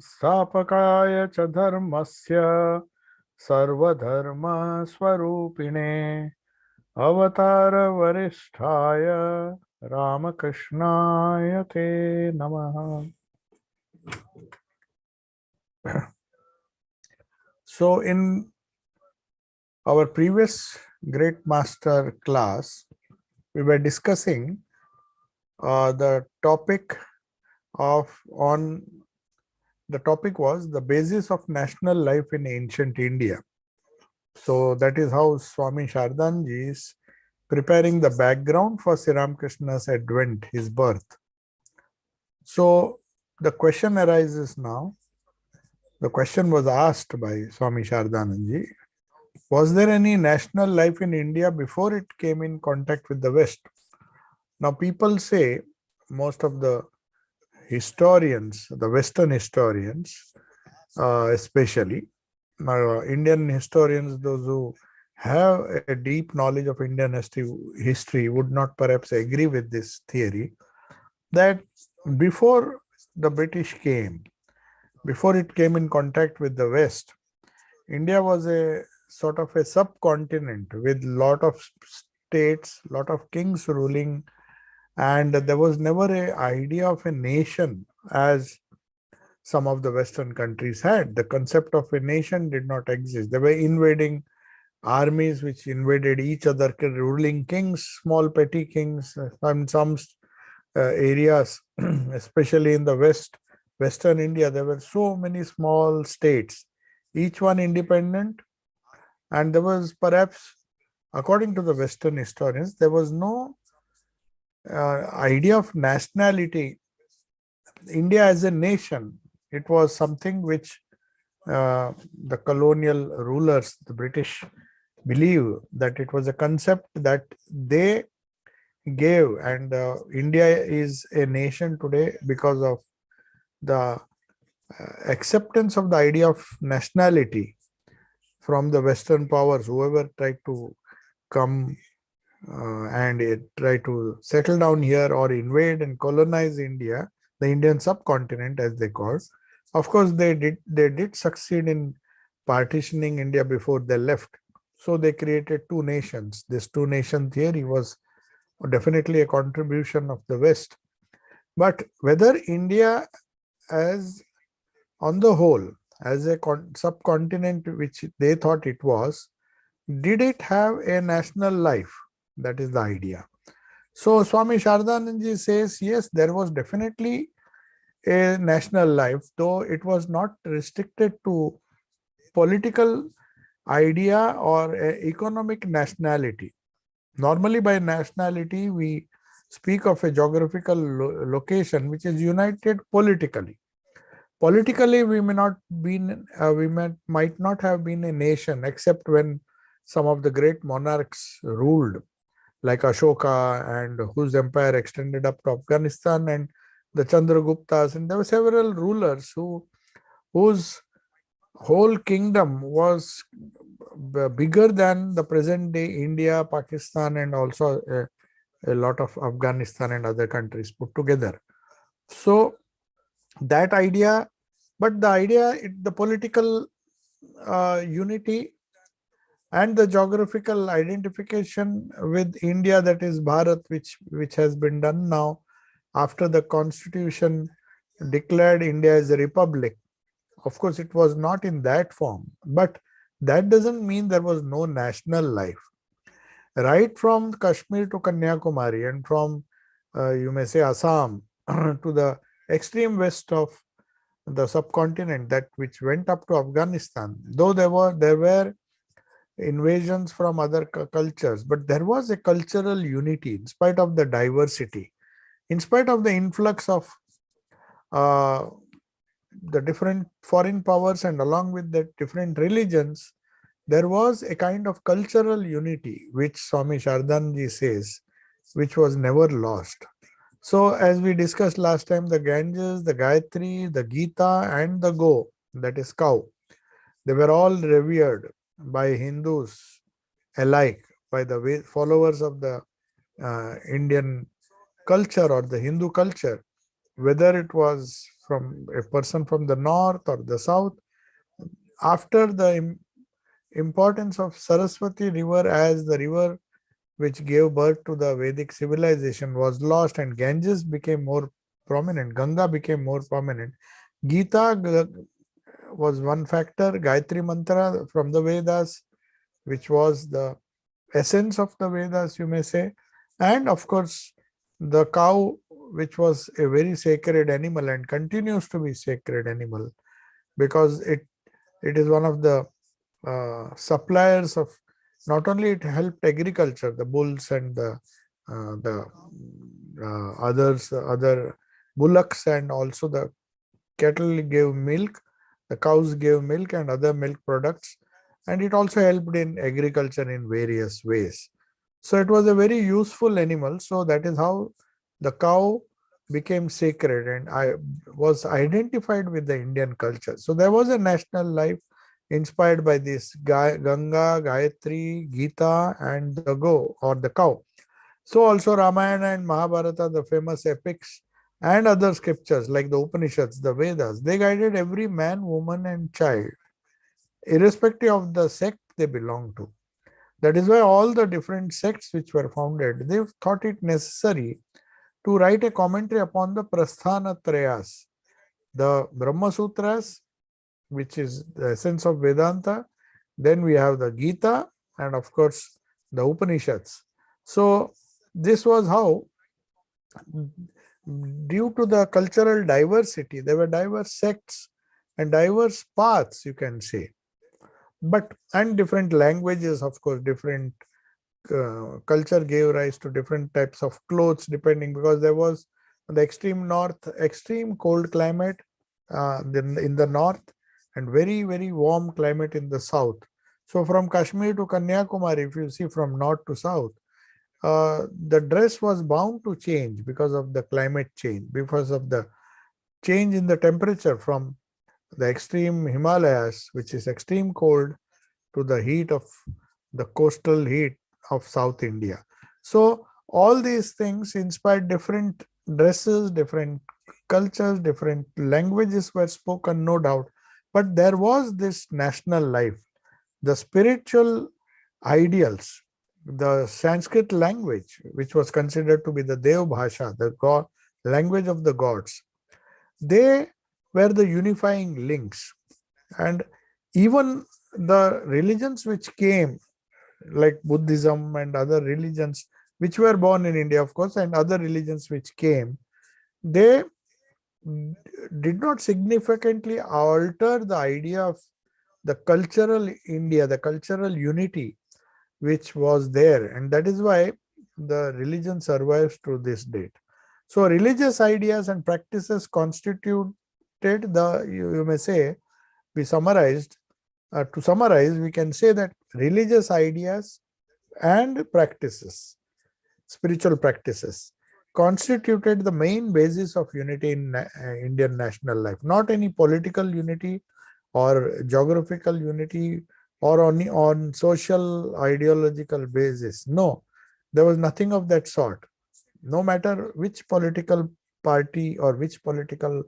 स्थापकाय च धर्मस्य सर्वधर्मस्वरूपिणे अवतार वरिष्ठाय रामकृष्णाय ते नमः. So in our previous great master class, we were discussing the topic of on the topic was the basis of national life in ancient India. So that is how Swami Shardanji is preparing the background for Sri Ramakrishna's advent, his birth. So the question arises now. The question was asked by Swami Shardananji. Was there any national life in India before it came in contact with the West? Now people say, most of the historians, the Western historians, especially Indian historians, those who have a deep knowledge of Indian history would not perhaps agree with this theory that before the British came, before it came in contact with the West, India was a sort of a subcontinent with lot of states, lot of kings ruling, and there was never an idea of a nation as some of the Western countries had. The concept of a nation did not exist. They were invading armies which invaded each other, ruling kings, small petty kings, in some areas, especially in the Western India, there were so many small states, each one independent, and there was perhaps, according to the Western historians, there was no idea of nationality. India as a nation, it was something which the colonial rulers, the British, believe that it was a concept that they gave, and India is a nation today because of the acceptance of the idea of nationality from the Western powers, whoever tried to come and try to settle down here or invade and colonize India, the Indian subcontinent as they call. Of course, they did succeed in partitioning India before they left. So they created two nations. This two nation theory was definitely a contribution of the West. But whether India as on the whole, as a subcontinent which they thought it was, did it have a national life? That is the idea. So Swami Shardananji says, yes, there was definitely a national life, though it was not restricted to political idea or economic nationality. Normally by nationality, we speak of a geographical location which is united politically. Politically, we might not have been a nation except when some of the great monarchs ruled, like Ashoka, and whose empire extended up to Afghanistan, and the Chandraguptas, and there were several rulers whose whole kingdom was bigger than the present day India, Pakistan, and also a lot of Afghanistan and other countries put together. So that idea, but the idea, the political unity and the geographical identification with India, that is Bharat, which has been done now after the constitution declared India as a republic. Of course, it was not in that form, but that doesn't mean there was no national life. Right from Kashmir to Kanyakumari, and from you may say Assam to the extreme west of the subcontinent, that which went up to Afghanistan, though there were invasions from other cultures, but there was a cultural unity in spite of the diversity, in spite of the influx of uh, the different foreign powers, and along with the different religions, there was a kind of cultural unity which Swami Shardanji says, which was never lost. So as we discussed last time, the Ganges, the Gayatri, the Gita, and the Go, that is cow, they were all revered by Hindus alike, by the followers of the Indian culture or the Hindu culture, whether it was from a person from the north or the south. After the importance of Saraswati river as the river which gave birth to the Vedic civilization was lost and Ganges became more prominent, Ganga became more prominent. Gita was one factor, Gayatri Mantra from the Vedas, which was the essence of the Vedas, you may say, and of course, the cow, which was a very sacred animal and continues to be sacred animal because it is one of the suppliers of, not only it helped agriculture, the bulls and the other bullocks, and also the cattle gave milk, the cows gave milk and other milk products, and it also helped in agriculture in various ways. So it was a very useful animal. So that is how the cow became sacred and I was identified with the Indian culture. So there was a national life inspired by this Ganga, Gayatri, Gita, and the go or the cow. So also Ramayana and Mahabharata, the famous epics, and other scriptures like the Upanishads, the Vedas, they guided every man, woman, and child, irrespective of the sect they belong to. That is why all the different sects which were founded, they thought it necessary to write a commentary upon the Prasthana Trayas, the Brahma Sutras, which is the essence of Vedanta. Then we have the Gita and of course the Upanishads. So this was how, due to the cultural diversity, there were diverse sects and diverse paths, you can say. But and different languages, of course, different culture gave rise to different types of clothes depending, because there was the extreme north, extreme cold climate then in the north, and very, very warm climate in the south. So from Kashmir to Kanyakumari, if you see from north to south, the dress was bound to change because of the climate change, because of the change in the temperature from the extreme Himalayas, which is extreme cold, to the heat of the coastal heat of South India. So all these things inspired different dresses, different cultures, different languages were spoken, no doubt. But there was this national life, the spiritual ideals, the Sanskrit language, which was considered to be the Dev Bhasha, the God, language of the gods. They were the unifying links. And even the religions which came, like Buddhism and other religions which were born in India, of course, and other religions which came, they did not significantly alter the idea of the cultural India, the cultural unity which was there. And that is why the religion survives to this date. So religious ideas and practices constituted the, you may say, we summarized, to summarize, we can say that religious ideas and practices, spiritual practices, constituted the main basis of unity in Indian national life. Not any political unity or geographical unity or on social ideological basis. No, there was nothing of that sort. No matter which political party or which political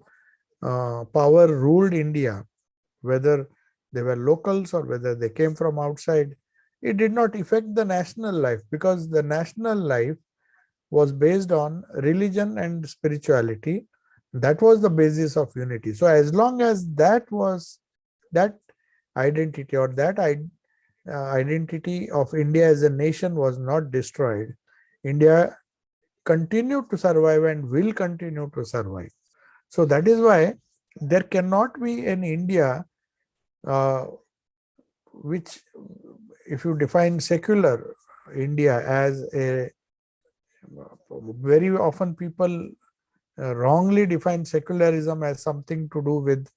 power ruled India, whether they were locals or whether they came from outside, it did not affect the national life, because the national life was based on religion and spirituality. That was the basis of unity. So as long as that was, that identity or that identity of India as a nation was not destroyed, India continued to survive and will continue to survive. So that is why there cannot be an India which, if you define secular India as a, very often people wrongly define secularism as something to do with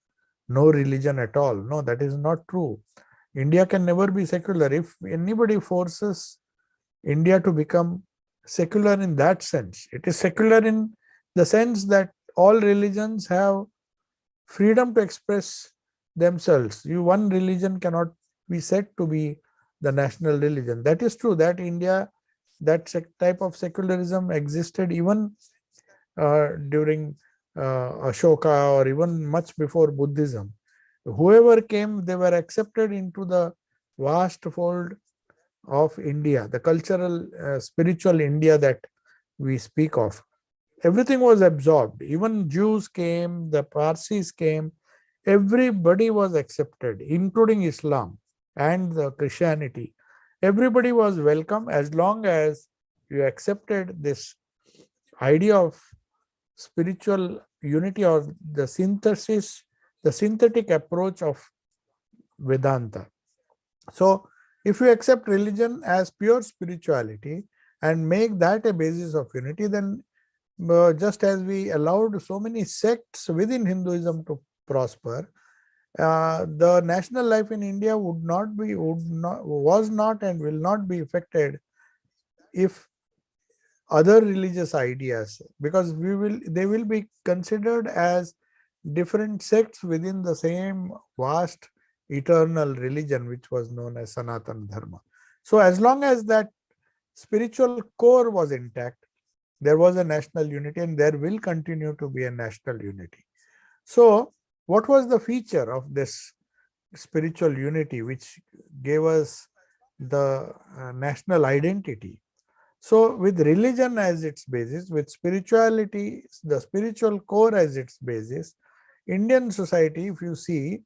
no religion at all. No, that is not true. India can never be secular. If anybody forces India to become secular in that sense, it is secular in the sense that all religions have freedom to express themselves. One religion cannot be said to be the national religion. That is true, that India, that type of secularism existed even during Ashoka, or even much before Buddhism. Whoever came, they were accepted into the vast fold of India, the cultural, spiritual India that we speak of. Everything was absorbed. Even Jews came, the Parsis came, everybody was accepted, including Islam and the Christianity. Everybody was welcome as long as you accepted this idea of spiritual unity, or the synthesis, the synthetic approach of Vedanta. So, if you accept religion as pure spirituality and make that a basis of unity, then just as we allowed so many sects within Hinduism to prosper, the national life in India was not, and will not be affected if other religious ideas, because they will be considered as different sects within the same vast eternal religion which was known as Sanatana Dharma. So as long as that spiritual core was intact, there was a national unity, and there will continue to be a national unity. So what was the feature of this spiritual unity which gave us the national identity? So, with religion as its basis, with spirituality, the spiritual core as its basis, Indian society, if you see,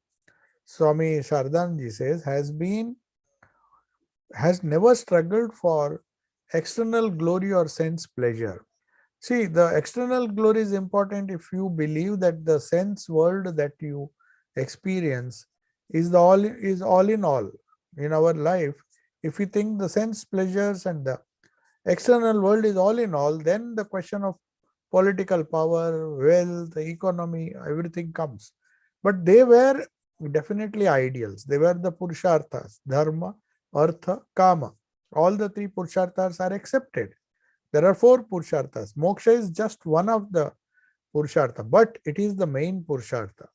Swami Sardanji says, has never struggled for external glory or sense pleasure. See, the external glory is important if you believe that the sense world that you experience is all in our life. If we think the sense pleasures and the external world is all in all, then the question of political power, wealth, economy, everything comes. But they were definitely ideals. They were the Purusharthas, Dharma, Artha, Kama. All the three Purusharthas are accepted. There are four Purusharthas. Moksha is just one of the Purushartha, but it is the main Purushartha.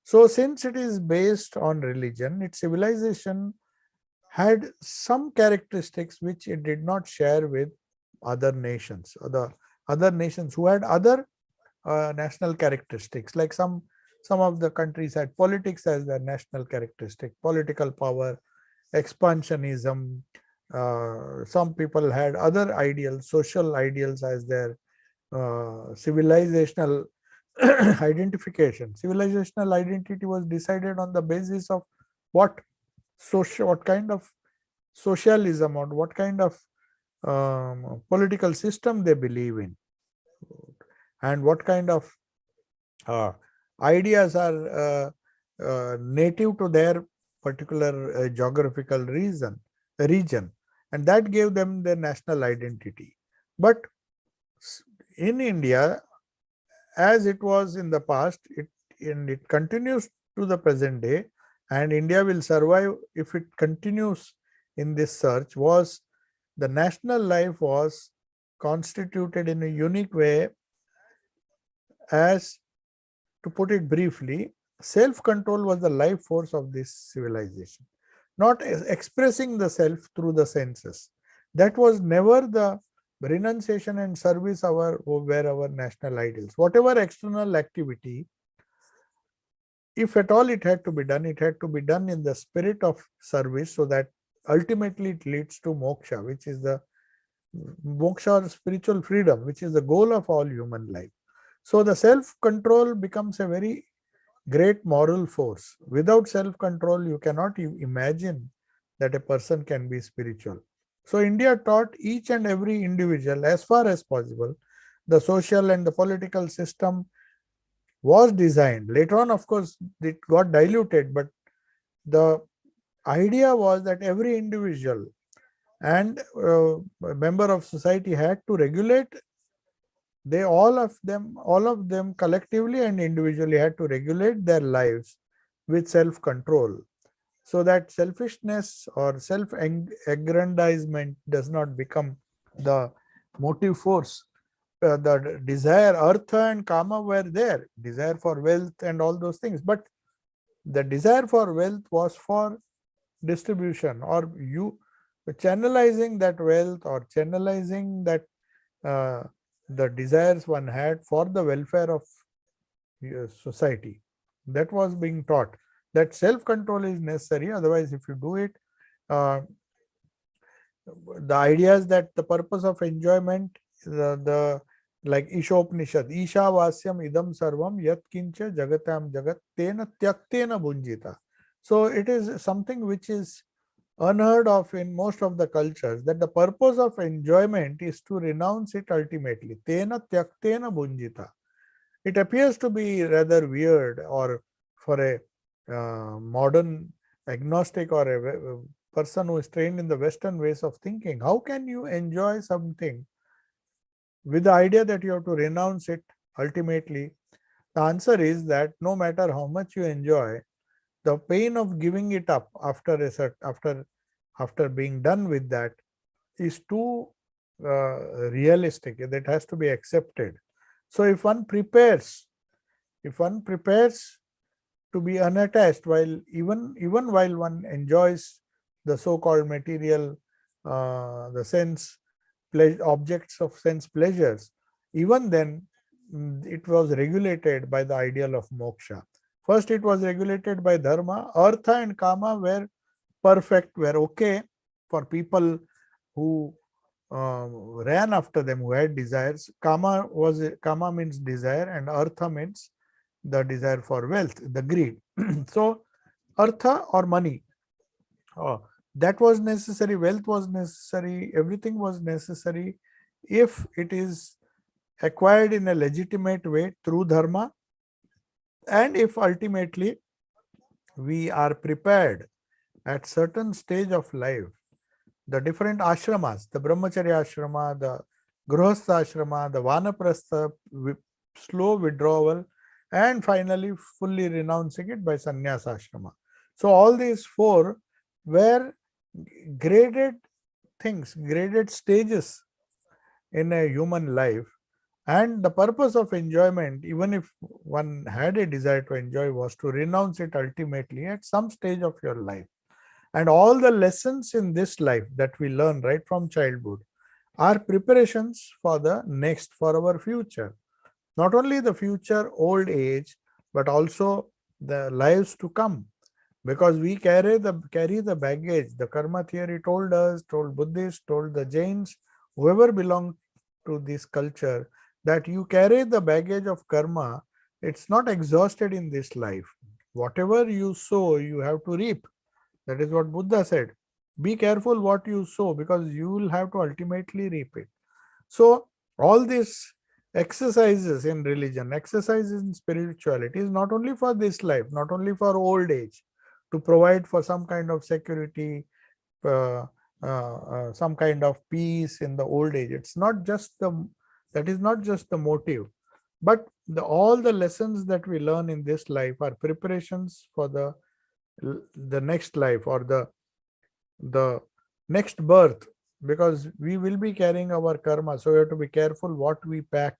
So, since it is based on religion, its civilization had some characteristics which it did not share with other nations, or the other nations who had other national characteristics. Like some of the countries had politics as their national characteristic, political power, expansionism. Some people had other ideals, social ideals as their civilizational identification. Civilizational identity was decided on the basis of what what kind of socialism, or what kind of political system they believe in, and what kind of ideas are native to their particular geographical region, and that gave them their national identity. But in India, as it was in the past, it continues to the present day, and India will survive if it continues in this search, was the national life was constituted in a unique way. As, to put it briefly, self-control was the life force of this civilization, not expressing the self through the senses. That was never the renunciation and service were our national ideals. Whatever external activity, if at all it had to be done, it had to be done in the spirit of service, so that ultimately it leads to moksha, which is the moksha or spiritual freedom, which is the goal of all human life. So the self-control becomes a very great moral force. Without self-control, you cannot imagine that a person can be spiritual. So India taught each and every individual, as far as possible, the social and the political system was designed. Later on, of course, it got diluted, but the idea was that every individual and member of society had to regulate. All of them collectively and individually had to regulate their lives with self-control, so that selfishness or self-aggrandizement does not become the motive force. The desire, artha and kama were there, desire for wealth and all those things, but the desire for wealth was for distribution, or you channelizing that wealth, or channelizing that the desires one had for the welfare of society. That was being taught. That self-control is necessary. Otherwise, if you do it, uh, the idea is that the purpose of enjoyment, the like Ishopanishad, Isha Vasyam Idam Sarvam Yat Kincha Jagatam Jagat Tena Tyaktena Bunjita. So it is something which is unheard of in most of the cultures, that the purpose of enjoyment is to renounce it ultimately. Tena Tyaktena Bunjita. It appears to be rather weird, or for a modern agnostic or a person who is trained in the Western ways of thinking. How can you enjoy something with the idea that you have to renounce it ultimately? The answer is that no matter how much you enjoy, the pain of giving it up after after being done with that is too realistic. That has to be accepted. So if one prepares to be unattached, while even while one enjoys the so-called material, the sense objects of sense pleasures, even then it was regulated by the ideal of moksha. First it was regulated by dharma. Artha and kama were perfect, were okay for people who ran after them, who had desires. Kama means desire, and artha means the desire for wealth, the greed. So artha or money, that was necessary, wealth was necessary, everything was necessary if it is acquired in a legitimate way through dharma, and if ultimately we are prepared at certain stage of life. The different ashramas, the brahmacharya ashrama, the grihastha ashrama, the vanaprastha, slow withdrawal, and finally fully renouncing it by sannyasa ashrama. So all these four were graded things, graded stages in a human life. And the purpose of enjoyment, even if one had a desire to enjoy, was to renounce it ultimately at some stage of your life. And all the lessons in this life that we learn right from childhood are preparations for the next, for our future. Not only the future old age, but also the lives to come. Because we carry the baggage. The karma theory told us, told Buddhists, told the Jains, whoever belonged to this culture, that you carry the baggage of karma. It's not exhausted in this life. Whatever you sow, you have to reap. That is what Buddha said. Be careful what you sow, because you will have to ultimately reap it. So all these exercises in religion, exercises in spirituality is not only for this life, not only for old age, to provide for some kind of security, uh, some kind of peace in the old age. It's not just that is not just the motive, but all the lessons that we learn in this life are preparations for the next life, or the next birth, because we will be carrying our karma. So we have to be careful what we pack,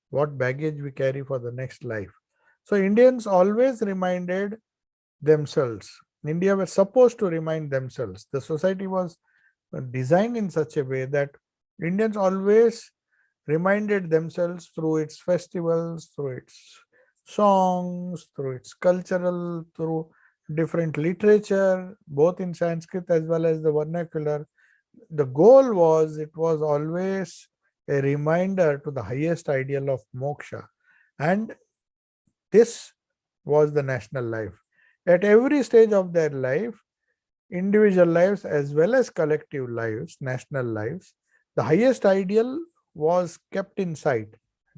what baggage we carry for the next life. So Indians always reminded themselves. India was supposed to remind themselves. The society was designed in such a way that Indians always reminded themselves through its festivals, through its songs, through its cultural, through different literature, both in Sanskrit as well as the vernacular. The goal was, it was always a reminder to the highest ideal of moksha. And this was the national life. At every stage of their life, individual lives as well as collective lives, national lives, the highest ideal was kept in sight.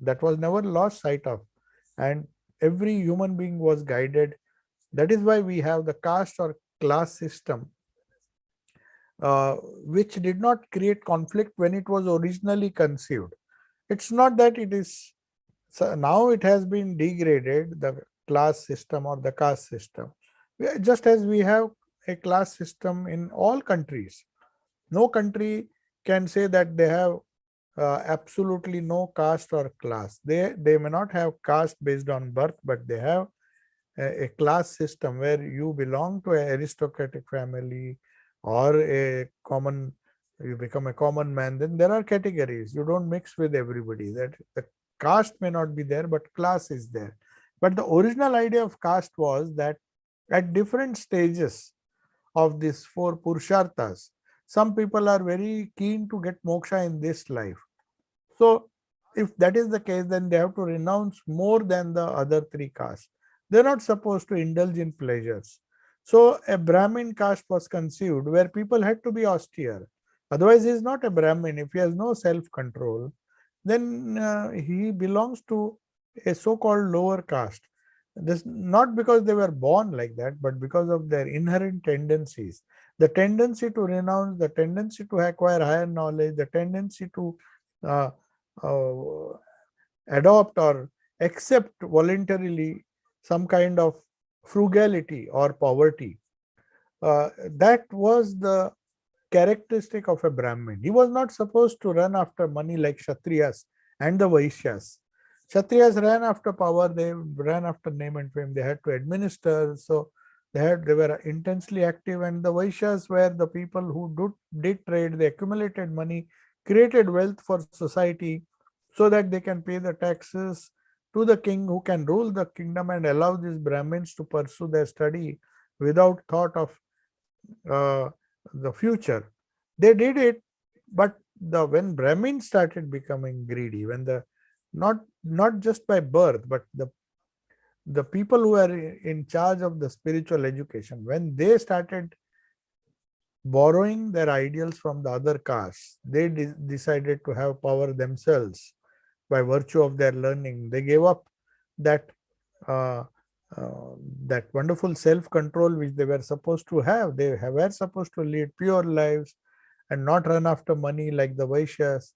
That was never lost sight of. And every human being was guided. That is why we have the caste or class system, which did not create conflict when it was originally conceived. It's not that it is, so now it has been degraded, the class system or the caste system. Just as we have a class system in all countries. No country can say that they have absolutely no caste or class. They may not have caste based on birth, but they have a class system where you belong to an aristocratic family or you become a common man. Then there are categories. You don't mix with everybody. That the caste may not be there, but class is there. But the original idea of caste was that at different stages of these four purusharthas, some people are very keen to get moksha in this life. So if that is the case, then they have to renounce more than the other three castes. They're not supposed to indulge in pleasures. So a Brahmin caste was conceived where people had to be austere. Otherwise, he is not a Brahmin. If he has no self-control, then he belongs to a so-called lower caste. This not because they were born like that, but because of their inherent tendencies. The tendency to renounce, the tendency to acquire higher knowledge, the tendency to uh, uh, adopt or accept voluntarily some kind of frugality or poverty. That was the characteristic of a Brahmin. He was not supposed to run after money like Kshatriyas and the Vaishyas. Kshatriyas ran after power, they ran after name and fame, they had to administer, so they were intensely active, and the Vaishyas were the people who did trade, they accumulated money, created wealth for society so that they can pay the taxes to the king who can rule the kingdom and allow these Brahmins to pursue their study without thought of uh, the future. They did it, but when Brahmins started becoming greedy, when the not just by birth, but the people who are in charge of the spiritual education, when they started borrowing their ideals from the other castes, they decided to have power themselves by virtue of their learning. They gave up that uh, uh, that wonderful self-control which they were supposed to have. They were supposed to lead pure lives and not run after money like the Vaishyas.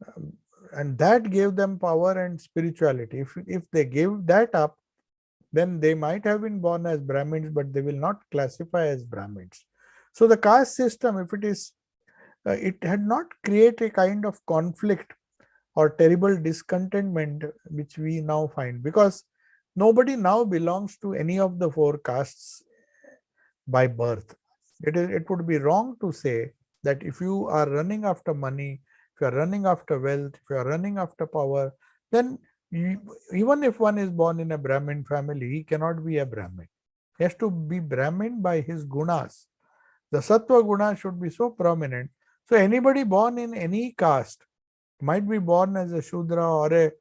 Um, and that gave them power and spirituality. If they gave that up, then they might have been born as Brahmins, but they will not classify as Brahmins. So the caste system, if it is, it had not created a kind of conflict or terrible discontentment which we now find, because nobody now belongs to any of the four castes by birth. It would be wrong to say that if you are running after money, if you are running after wealth, if you are running after power, then even if one is born in a Brahmin family, he cannot be a Brahmin. He has to be Brahmin by his gunas. The Sattva guna should be so prominent. So anybody born in any caste might be born as a Shudra or a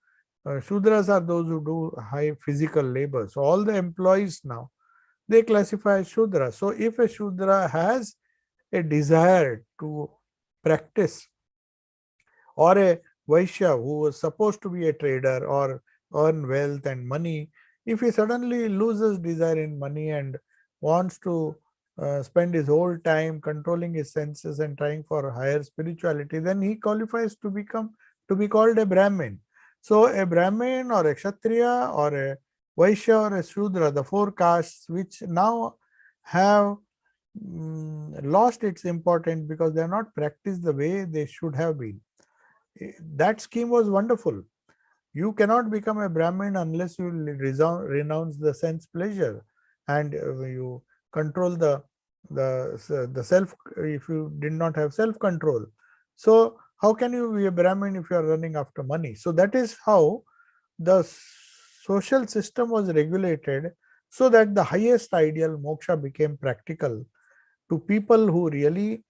Shudras are those who do high physical labor. So all the employees now, they classify as Shudra. So if a Shudra has a desire to practice, or a Vaishya who was supposed to be a trader or earn wealth and money, if he suddenly loses desire in money and wants to spend his whole time controlling his senses and trying for higher spirituality, then he qualifies to be called a Brahmin. So a Brahmin or a Kshatriya or a Vaishya or a Shudra, the four castes which now have lost its importance because they are not practiced the way they should have been. That scheme was wonderful. You cannot become a Brahmin unless you renounce the sense pleasure and you control the self. If you did not have self control, so how can you be a Brahmin if you are running after money? So that is how the social system was regulated, so that the highest ideal moksha became practical to people who really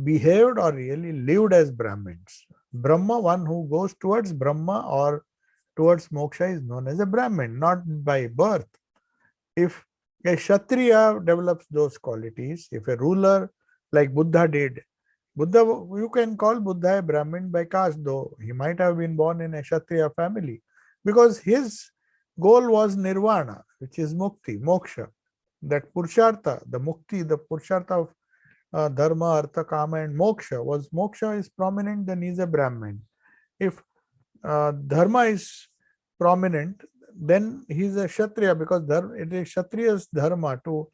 behaved or really lived as Brahmins. Brahma, one who goes towards Brahma or towards moksha, is known as a Brahmin, not by birth. If a Kshatriya develops those qualities, if a ruler like Buddha did, Buddha, you can call Buddha a Brahmin by caste, though he might have been born in a Kshatriya family, because his goal was nirvana, which is mukti, moksha. That Purushartha, the mukti, the Purushartha of dharma, artha, kama, and moksha is prominent, then he is a Brahmin. If dharma is prominent, then he is a Kshatriya, because it is Kshatriya's dharma to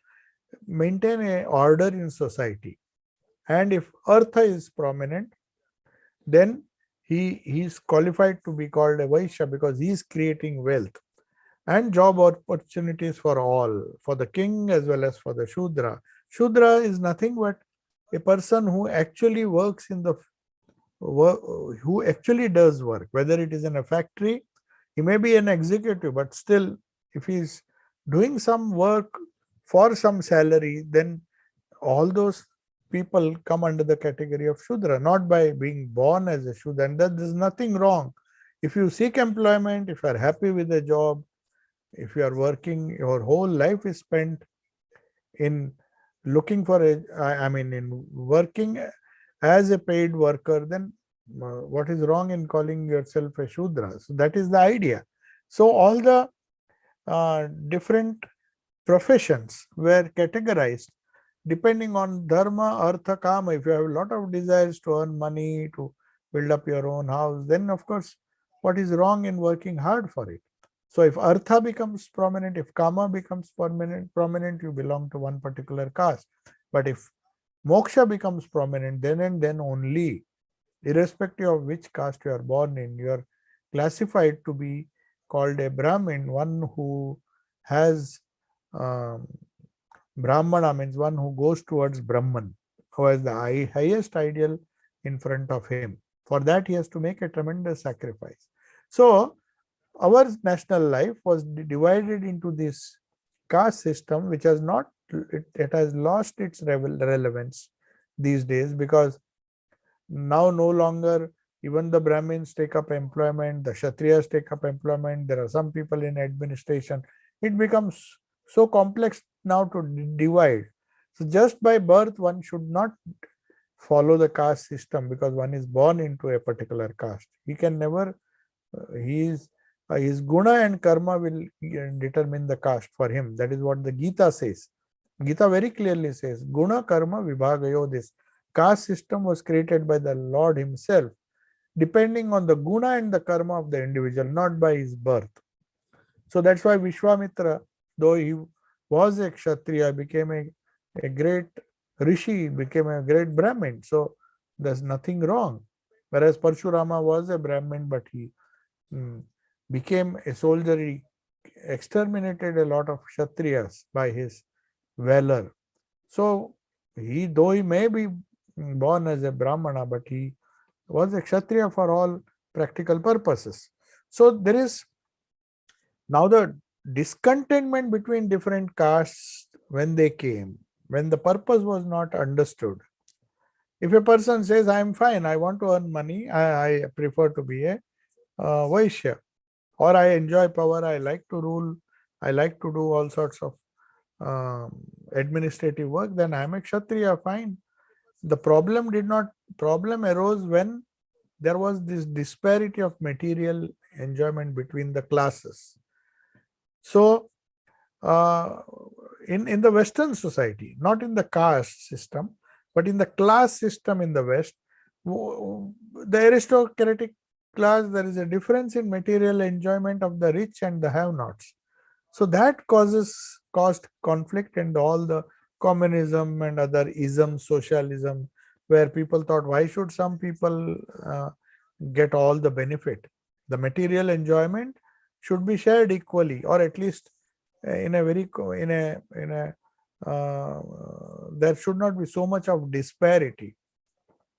maintain a order in society. And if artha is prominent, then he is qualified to be called a Vaishya, because he is creating wealth and job opportunities for all, for the king as well as for the Shudra. Shudra is nothing but a person who actually works in the who actually does work, whether it is in a factory, He may be an executive, but still, if he's doing some work for some salary, then all those people come under the category of Shudra, not by being born as a Shudra. And that there's nothing wrong. If you seek employment, if you are happy with the job, if you are working, your whole life is spent in looking for a, I mean, in working as a paid worker, then what is wrong in calling yourself a Shudra? So that is the idea. So all the different professions were categorized depending on dharma, artha, kama. If you have a lot of desires to earn money, to build up your own house, then of course, what is wrong in working hard for it? So if artha becomes prominent, if kama becomes prominent, you belong to one particular caste. But if moksha becomes prominent, then and then only, irrespective of which caste you are born in, you are classified to be called a Brahmin, one who has um, Brahmana means one who goes towards Brahman, who has the highest ideal in front of him. For that, he has to make a tremendous sacrifice. So, our national life was divided into this caste system, which has not, it has lost its relevance these days, because now no longer even the Brahmins take up employment, the Kshatriyas take up employment, there are some people in administration. It becomes so complex now to divide. So just by birth, one should not follow the caste system because one is born into a particular caste. He can never, his guna and karma will determine the caste for him. That is what the Gita says. Gita very clearly says, guna karma vibhagayo, this caste system was created by the Lord himself, depending on the guna and the karma of the individual, not by his birth. So that's why Vishwamitra, though he was a Kshatriya, became a great Rishi, became a great Brahmin. So there's nothing wrong. Whereas Parshurama was a Brahmin, but he became a soldier. He exterminated a lot of Kshatriyas by his valor. So though he may be born as a Brahmana, but he was a Kshatriya for all practical purposes. So there is now the discontentment between different castes when they came, when the purpose was not understood. If a person says, I am fine, I want to earn money, I prefer to be a Vaishya, or I enjoy power, I like to rule, I like to do all sorts of administrative work, then I am a Kshatriya, fine. The problem arose when there was this disparity of material enjoyment between the classes. So, in the Western society, not in the caste system, but in the class system in the West, the aristocratic class, there is a difference in material enjoyment of the rich and the have-nots. So that caused conflict and all the communism and other isms, socialism, where people thought, why should some people get all the benefit? The material enjoyment should be shared equally, or at least there should not be so much of disparity.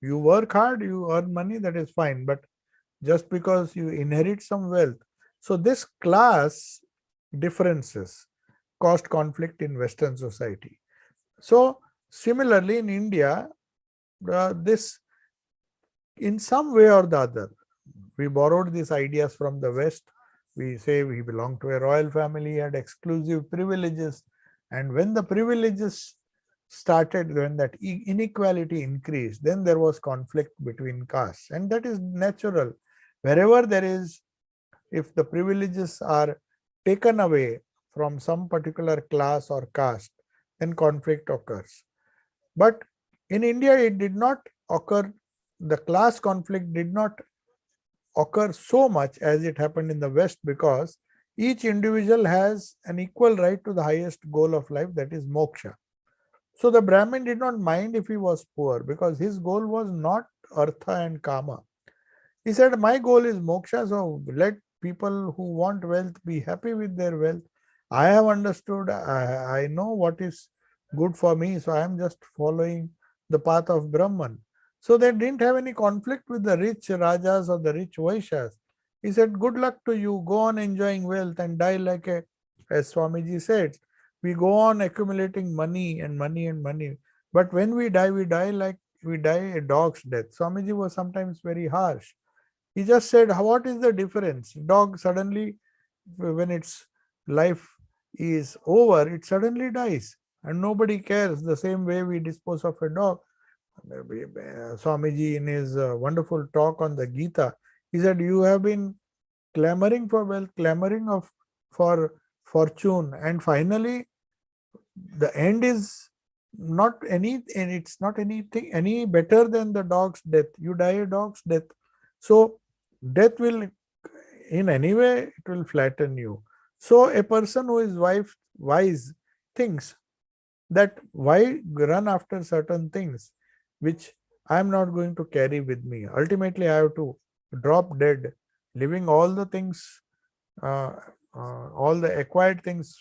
You work hard, you earn money, that is fine, but just because you inherit some wealth. So this class differences caused conflict in Western society. So similarly in India, this in some way or the other, we borrowed these ideas from the West. We say we belong to a royal family, had exclusive privileges, and when the privileges started, when that inequality increased, then there was conflict between castes, and that is natural. Wherever there is, if the privileges are taken away from some particular class or caste, then conflict occurs. But in India, it did not occur, the class conflict did not occur so much as it happened in the West, because each individual has an equal right to the highest goal of life, that is moksha. So the Brahmin did not mind if he was poor, because his goal was not artha and kama. He said, my goal is moksha, so let people who want wealth be happy with their wealth. I have understood, I know what is good for me, so I am just following the path of Brahman. So they didn't have any conflict with the rich Rajas or the rich Vaishyas. He said, good luck to you, go on enjoying wealth and die like a, as Swamiji said, we go on accumulating money and money and money. But when we die like we die a dog's death. Swamiji was sometimes very harsh. He just said, what is the difference? Dog suddenly, when its life is over, it suddenly dies. And nobody cares. The same way we dispose of a dog. Swamiji, in his wonderful talk on the Gita, he said, you have been clamoring for wealth, clamoring for fortune, and finally the end is not any, and it's not anything any better than the dog's death. You die a dog's death. So death will, in any way, it will flatten you. So a person who is wise thinks that why run after certain things which I am not going to carry with me. Ultimately, I have to drop dead, leaving all the things, uh, all the acquired things.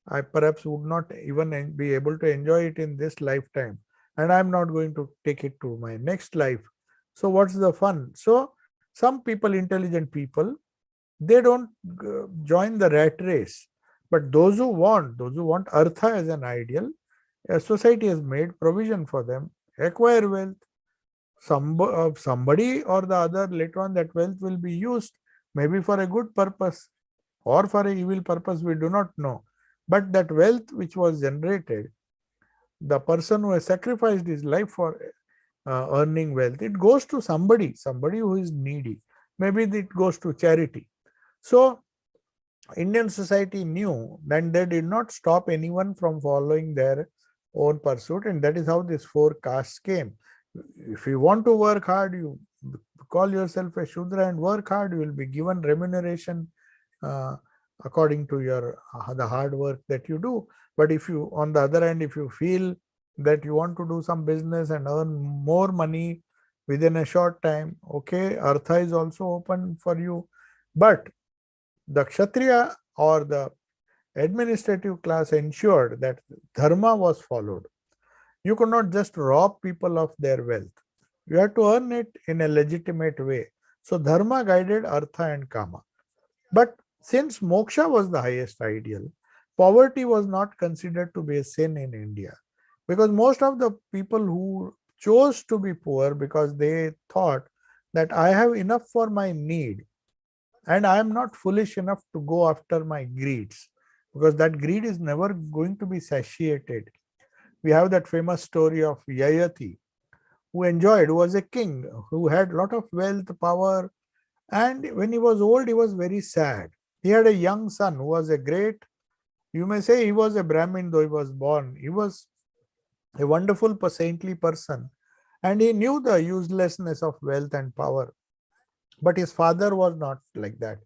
I perhaps would not even be able to enjoy it in this lifetime, and I'm not going to take it to my next life. So, what's the fun? So, some people, intelligent people, they don't join the rat race. But those who want artha as an ideal, society has made provision for them, acquire wealth. Somebody or the other later on, that wealth will be used maybe for a good purpose or for an evil purpose, we do not know. But that wealth which was generated, the person who has sacrificed his life for earning wealth, it goes to somebody who is needy. Maybe it goes to charity. So Indian society knew that they did not stop anyone from following their own pursuit, and that is how these four castes came. If you want to work hard, you call yourself a Shudra and work hard, you will be given remuneration uh, according to your the hard work that you do. But if you, on the other hand, if you feel that you want to do some business and earn more money within a short time, okay, Artha is also open for you. But the Kshatriya or the administrative class ensured that dharma was followed. You could not just rob people of their wealth. You had to earn it in a legitimate way. So dharma guided artha and kama. But since moksha was the highest ideal, poverty was not considered to be a sin in India. Because most of the people who chose to be poor because they thought that I have enough for my need and I am not foolish enough to go after my greeds, because that greed is never going to be satiated. We have that famous story of Yayati, who was a king, who had a lot of wealth, power, and when he was old, he was very sad. He had a young son who was a great, you may say he was a Brahmin, though he was born. He was a wonderful, saintly person, and he knew the uselessness of wealth and power. But his father was not like that.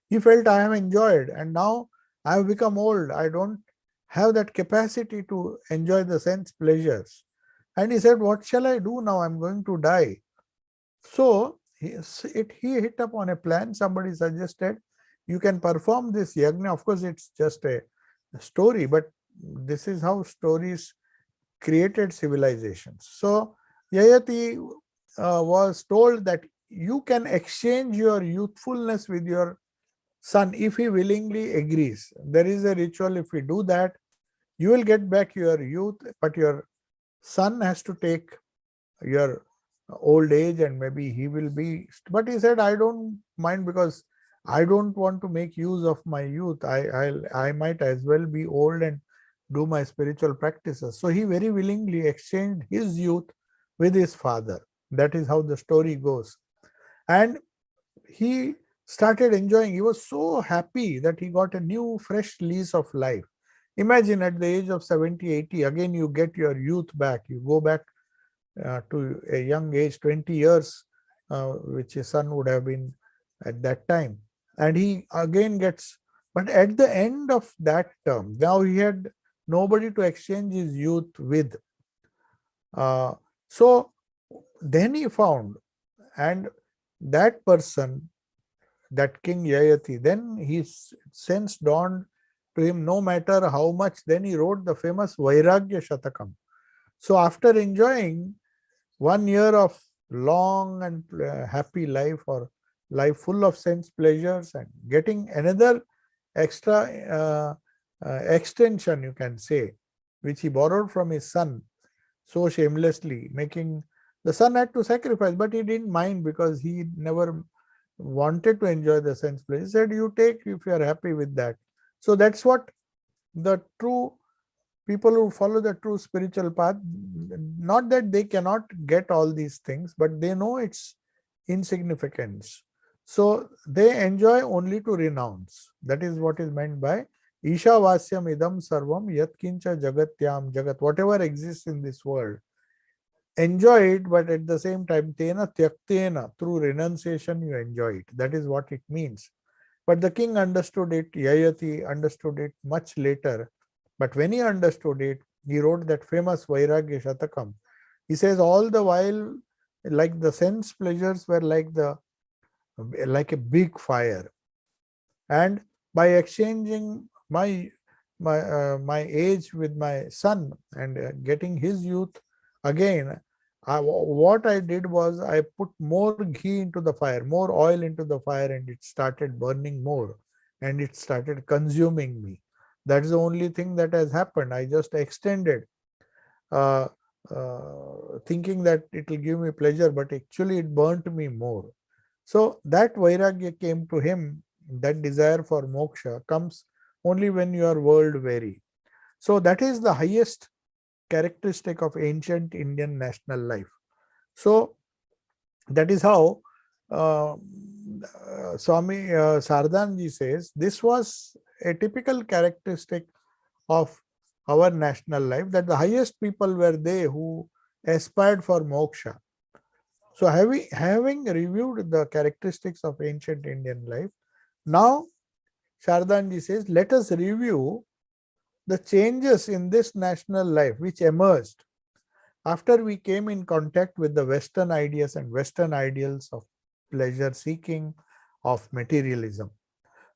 He felt, I have enjoyed, and now I have become old. I don't have that capacity to enjoy the sense pleasures. And he said, what shall I do now? I'm going to die. So he hit upon a plan. Somebody suggested, you can perform this yagna. Of course, it's just a story, but this is how stories created civilizations. So Yayati was told that you can exchange your youthfulness with your son if he willingly agrees. There is a ritual. If we do that, you will get back your youth, but your son has to take your old age, and maybe he will be. But he said, I don't mind, because I don't want to make use of my youth. I might as well be old and do my spiritual practices. So he very willingly exchanged his youth with his father. That is how the story goes. And he started enjoying. He was so happy that he got a new, fresh lease of life. Imagine at the age of 70, 80, again you get your youth back. You go back to a young age, 20 years, which his son would have been at that time. And he again gets, but at the end of that term, now he had nobody to exchange his youth with. So then he found, and that person, that King Yayati, then his sense dawned to him, no matter how much, then he wrote the famous Vairagya Shatakam. So after enjoying 1 year of long and happy life, or life full of sense pleasures and getting another extra extension, you can say, which he borrowed from his son so shamelessly, making the son had to sacrifice, but he didn't mind because he never wanted to enjoy the sense pleasure. He said, you take if you are happy with that. So that's what the true people who follow the true spiritual path, not that they cannot get all these things, but they know its insignificance. So they enjoy only to renounce. That is what is meant by Isha Vasyam Idam Sarvam Yatkincha Jagatyam Jagat. Whatever exists in this world, enjoy it, but at the same time, Tena Tyaktena, through renunciation, you enjoy it. That is what it means. But the king understood it, Yayati understood it much later. But when he understood it, he wrote that famous Vairagya Shatakam. He says all the while, like the sense pleasures were like a big fire. And by exchanging my age with my son and getting his youth again, what I did was I put more ghee into the fire, more oil into the fire, and it started burning more and it started consuming me. That's the only thing that has happened. I just extended, uh, thinking that it will give me pleasure, but actually it burnt me more. So that vairagya came to him. That desire for moksha comes only when you are world weary. So that is the highest characteristic of ancient Indian national life. So that is how Swami Sardanji says this was a typical characteristic of our national life, that the highest people were they who aspired for moksha. So having reviewed the characteristics of ancient Indian life, now Sardanji says, let us review the changes in this national life which emerged after we came in contact with the Western ideas and Western ideals of pleasure seeking, of materialism.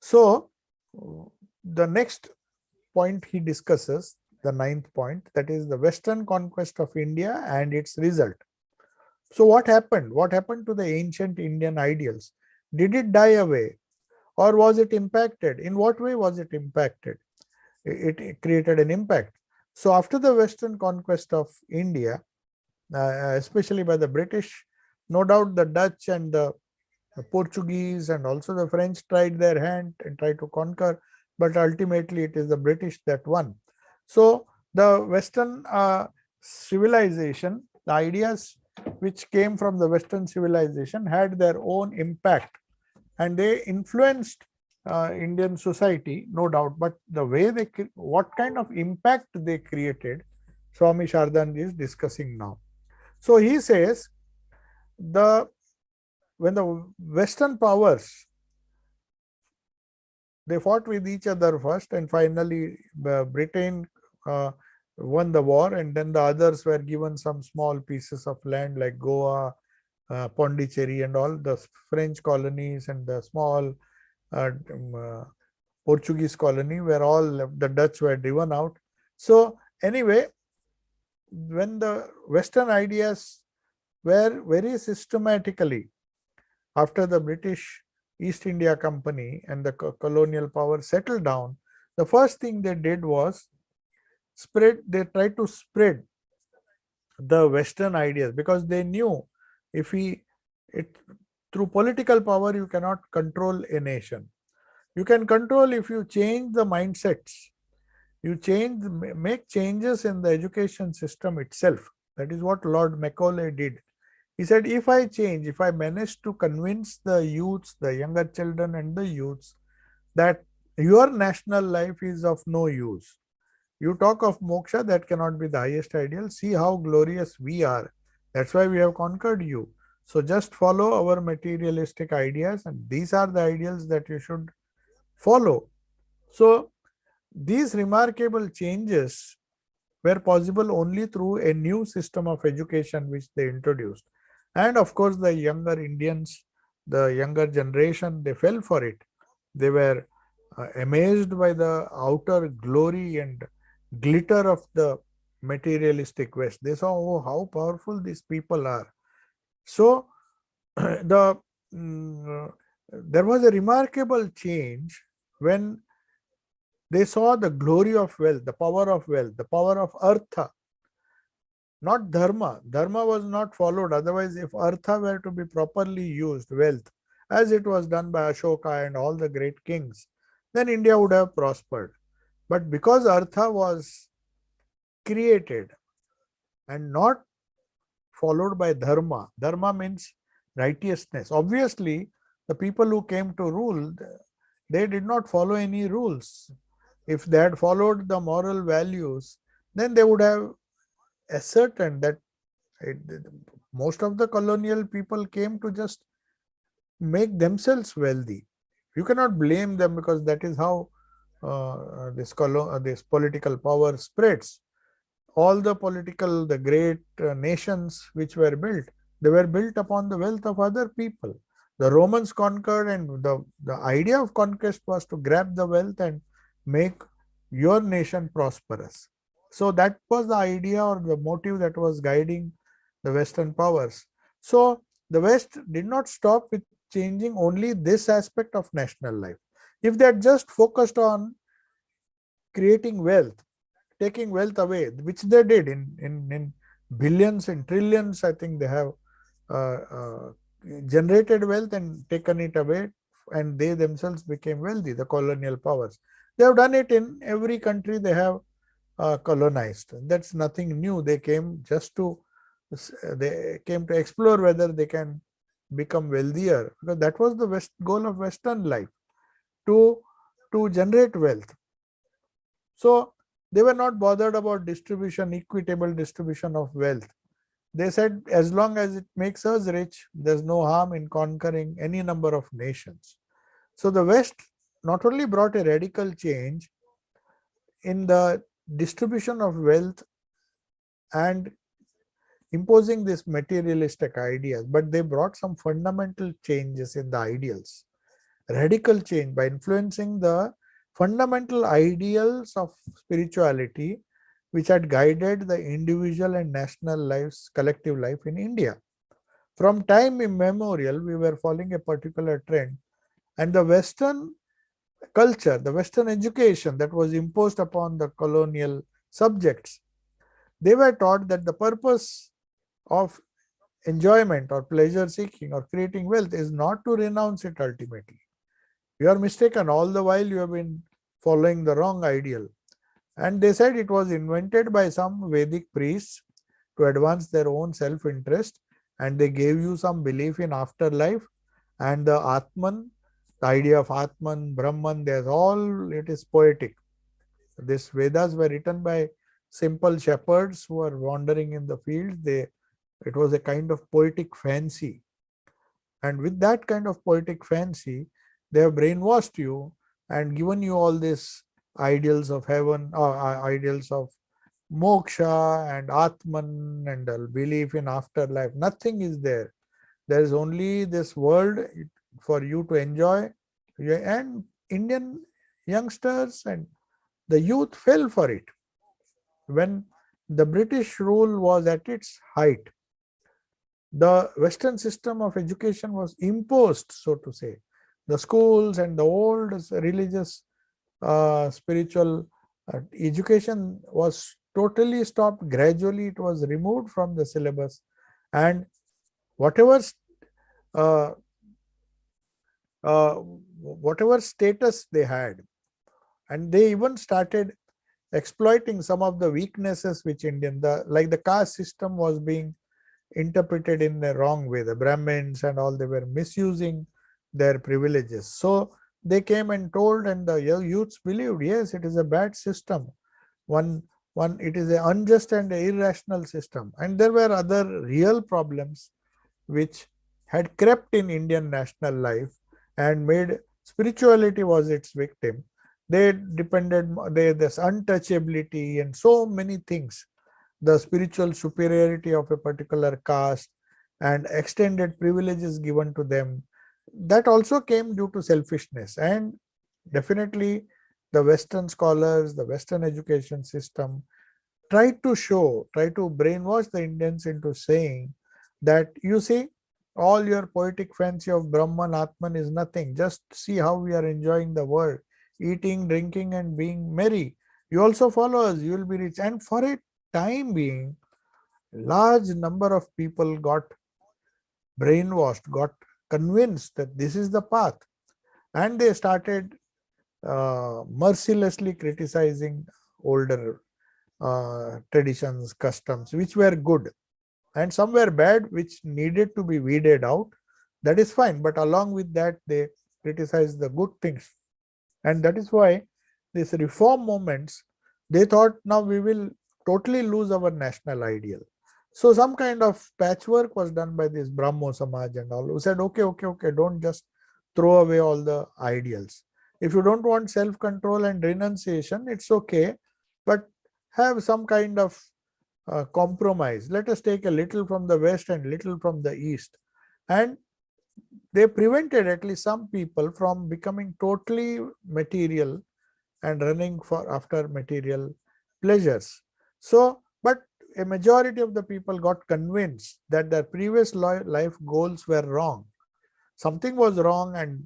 So the next point he discusses, the ninth point, that is the Western conquest of India and its result. So what happened? What happened to the ancient Indian ideals? Did it die away or was it impacted? In what way was it impacted? It created an impact. So after the Western conquest of India, especially by the British, no doubt the Dutch and the Portuguese and also the French tried their hand and tried to conquer, but ultimately it is the British that won. So the Western civilization, the ideas which came from the Western civilization had their own impact and they influenced Indian society, no doubt. But the way what kind of impact they created, Swami Sardanji is discussing now. So he says when the Western powers, they fought with each other first, and finally Britain won the war, and then the others were given some small pieces of land like Goa, Pondicherry and all the French colonies and the small Portuguese colony where all the Dutch were driven out. So anyway, when the Western ideas were very systematically, after the British East India Company and the colonial power settled down, the first thing they did was they tried to spread the Western ideas, because they knew through political power you cannot control a nation. You can control if you change the mindsets, you make changes in the education system itself. That is what Lord Macaulay did. He said, if I manage to convince the youths, the younger children and the youths, that your national life is of no use. You talk of moksha, that cannot be the highest ideal. See how glorious we are. That's why we have conquered you. So just follow our materialistic ideas, and these are the ideals that you should follow. So these remarkable changes were possible only through a new system of education which they introduced. And of course, the younger Indians, the younger generation, they fell for it. They were amazed by the outer glory and glitter of the materialistic West. They saw, oh, how powerful these people are. So the there was a remarkable change when they saw the glory of wealth, the power of artha, not dharma. Dharma was not followed. Otherwise, if artha were to be properly used, wealth, as it was done by Ashoka and all the great kings, then India would have prospered. But because artha was created and not followed by dharma, dharma means righteousness. Obviously, the people who came to rule, they did not follow any rules. If they had followed the moral values, then they would have ascertained that it, most of the colonial people came to just make themselves wealthy. You cannot blame them, because that is how this political power spreads. All the great nations which were built, they were built upon the wealth of other people. The Romans conquered, and the idea of conquest was to grab the wealth and make your nation prosperous. So that was the idea or the motive that was guiding the Western powers. So the West did not stop with changing only this aspect of national life. If they had just focused on creating wealth, taking wealth away, which they did in billions and trillions, I think they have uh, uh, generated wealth and taken it away, and they themselves became wealthy, the colonial powers. They have done it in every country they have colonized. That's nothing new. They came to explore whether they can become wealthier, because that was the goal of Western life, to generate wealth. So they were not bothered about distribution, equitable distribution of wealth. They said, as long as it makes us rich, there's no harm in conquering any number of nations. So the West not only brought a radical change in the distribution of wealth and imposing these materialistic ideas, but they brought some fundamental changes in the ideals. Radical change by influencing the fundamental ideals of spirituality which had guided the individual and national lives, collective life in India. From time immemorial, we were following a particular trend, and the Western culture, the Western education that was imposed upon the colonial subjects, they were taught that the purpose of enjoyment or pleasure seeking or creating wealth is not to renounce it ultimately. You are mistaken. All the while you have been following the wrong ideal. And they said it was invented by some Vedic priests to advance their own self-interest, and they gave you some belief in afterlife and the Atman, the idea of Atman, Brahman, there's all, it is poetic. These Vedas were written by simple shepherds who were wandering in the fields. It was a kind of poetic fancy. And with that kind of poetic fancy, they have brainwashed you and given you all these ideals of heaven, or ideals of moksha and Atman and a belief in afterlife. Nothing is there. There is only this world for you to enjoy. And Indian youngsters and the youth fell for it. When the British rule was at its height, the Western system of education was imposed, so to say. The schools and the old religious, spiritual education was totally stopped. Gradually, it was removed from the syllabus, and whatever uh, whatever status they had, and they even started exploiting some of the weaknesses which like the caste system was being interpreted in the wrong way. The Brahmins and all, they were misusing their privileges. So they came and told, and the youths believed, yes, it is a bad system. It is an unjust and irrational system. And there were other real problems which had crept in Indian national life and made spirituality was its victim. This untouchability and so many things, the spiritual superiority of a particular caste and extended privileges given to them, that also came due to selfishness. And definitely the Western scholars, the Western education system try to brainwash the Indians into saying that, you see, All your poetic fancy of Brahman, Atman is nothing. Just see how we are enjoying the world, eating, drinking, and being merry. You also follow us, you will be rich. And for a time being, large number of people got brainwashed, got convinced that this is the path. And they started mercilessly criticizing older traditions, customs, which were good, and some were bad, which needed to be weeded out. That is fine, but along with that, they criticized the good things. And that is why these reform movements, they thought now we will totally lose our national ideal. So some kind of patchwork was done by this Brahmo Samaj and all, who said, okay, don't just throw away all the ideals. If you don't want self-control and renunciation, it's okay, but have some kind of compromise. Let us take a little from the west and little from the east. And they prevented at least some people from becoming totally material and running for after material pleasures. So, but a majority of the people got convinced that their previous life goals were wrong. Something was wrong, and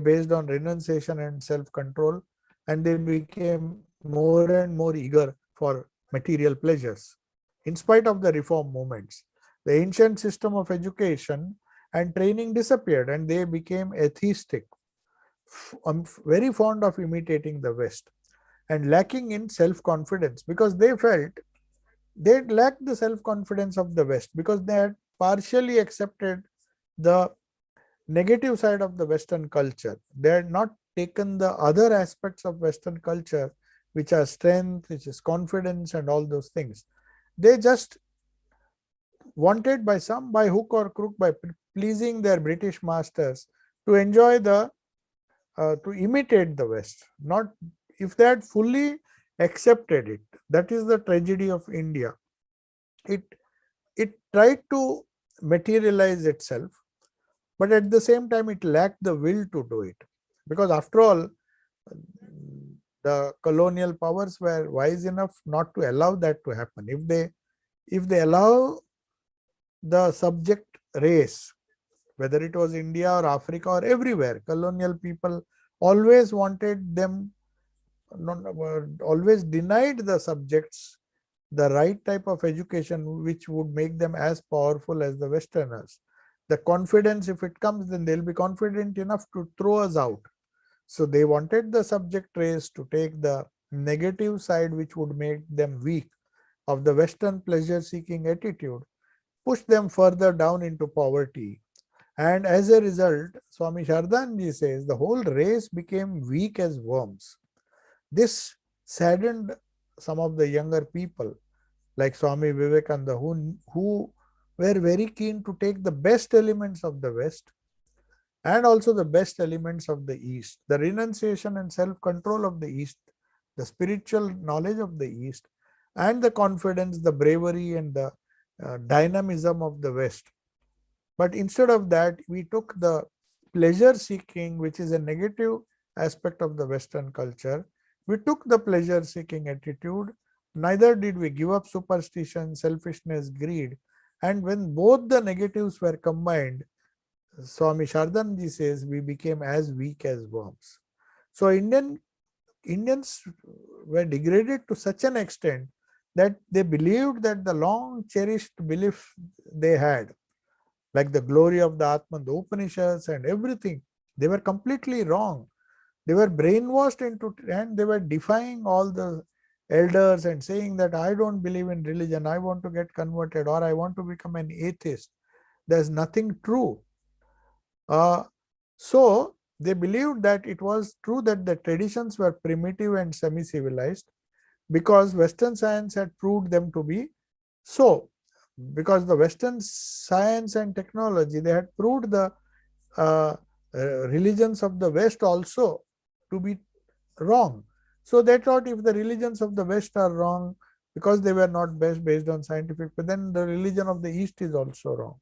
based on renunciation and self-control, and they became more and more eager for material pleasures. In spite of the reform movements, the ancient system of education and training disappeared, and they became atheistic, very fond of imitating the West, and lacking in self-confidence, because they felt they lacked the self-confidence of the West, because they had partially accepted the negative side of the Western culture. They had not taken the other aspects of Western culture, which are strength, which is confidence, and all those things. They just wanted, by some, by hook or crook, by pleasing their British masters, to enjoy the to imitate the West. Not if they had fully accepted it. That is the tragedy of India. It tried to materialize itself, but at the same time it lacked the will to do it, because after all, the colonial powers were wise enough not to allow that to happen. If they allow the subject race, whether it was India or Africa or everywhere, colonial people always wanted them, always denied the subjects the right type of education which would make them as powerful as the Westerners. The confidence, if it comes, then they'll be confident enough to throw us out. So they wanted the subject race to take the negative side, which would make them weak, of the Western pleasure-seeking attitude, push them further down into poverty. And as a result, Swami Shardanji says, the whole race became weak as worms. This saddened some of the younger people, like Swami Vivekananda, who were very keen to take the best elements of the West and also the best elements of the East, the renunciation and self-control of the East, the spiritual knowledge of the East, and the confidence, the bravery, and the dynamism of the West. But instead of that, we took the pleasure-seeking, which is a negative aspect of the Western culture. We took the pleasure-seeking attitude. Neither did we give up superstition, selfishness, greed. And when both the negatives were combined, Swami Shardanji says, we became as weak as worms. So Indians were degraded to such an extent that they believed that the long cherished belief they had, like the glory of the Atman, the Upanishads and everything, they were completely wrong. They were brainwashed into, and they were defying all the elders and saying that I don't believe in religion, I want to get converted, or I want to become an atheist. There's nothing true. So they believed that it was true that the traditions were primitive and semi-civilized, because Western science had proved them to be so. Because the Western science and technology, they had proved the religions of the West also to be wrong. So they thought, if the religions of the West are wrong because they were not based on scientific, but then the religion of the East is also wrong.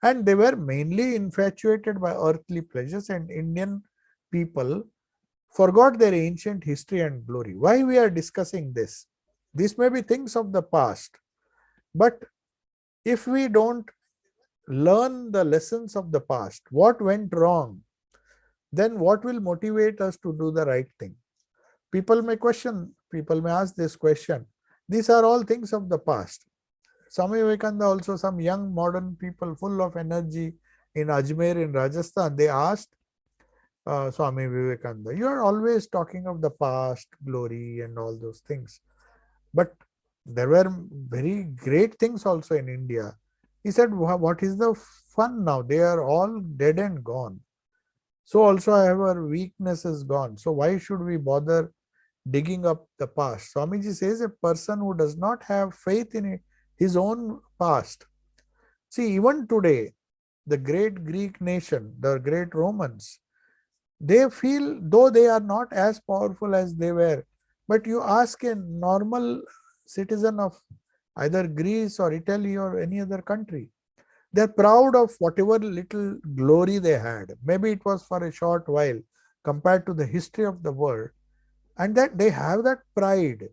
And they were mainly infatuated by earthly pleasures, and Indian people forgot their ancient history and glory. Why we are discussing this? These may be things of the past, but if we don't learn the lessons of the past, what went wrong, then what will motivate us to do the right thing? People may ask this question. These are all things of the past. Swami Vivekananda, also some young modern people full of energy in Ajmer in Rajasthan, they asked Swami Vivekananda, you are always talking of the past, glory and all those things. But there were very great things also in India. He said, what is the fun now? They are all dead and gone. So also our weakness is gone. So why should we bother digging up the past? Swamiji says a person who does not have faith in his own past. See, even today, the great Greek nation, the great Romans, they feel though they are not as powerful as they were, but you ask a normal citizen of either Greece or Italy or any other country, they're proud of whatever little glory they had. Maybe it was for a short while compared to the history of the world, and that they have that pride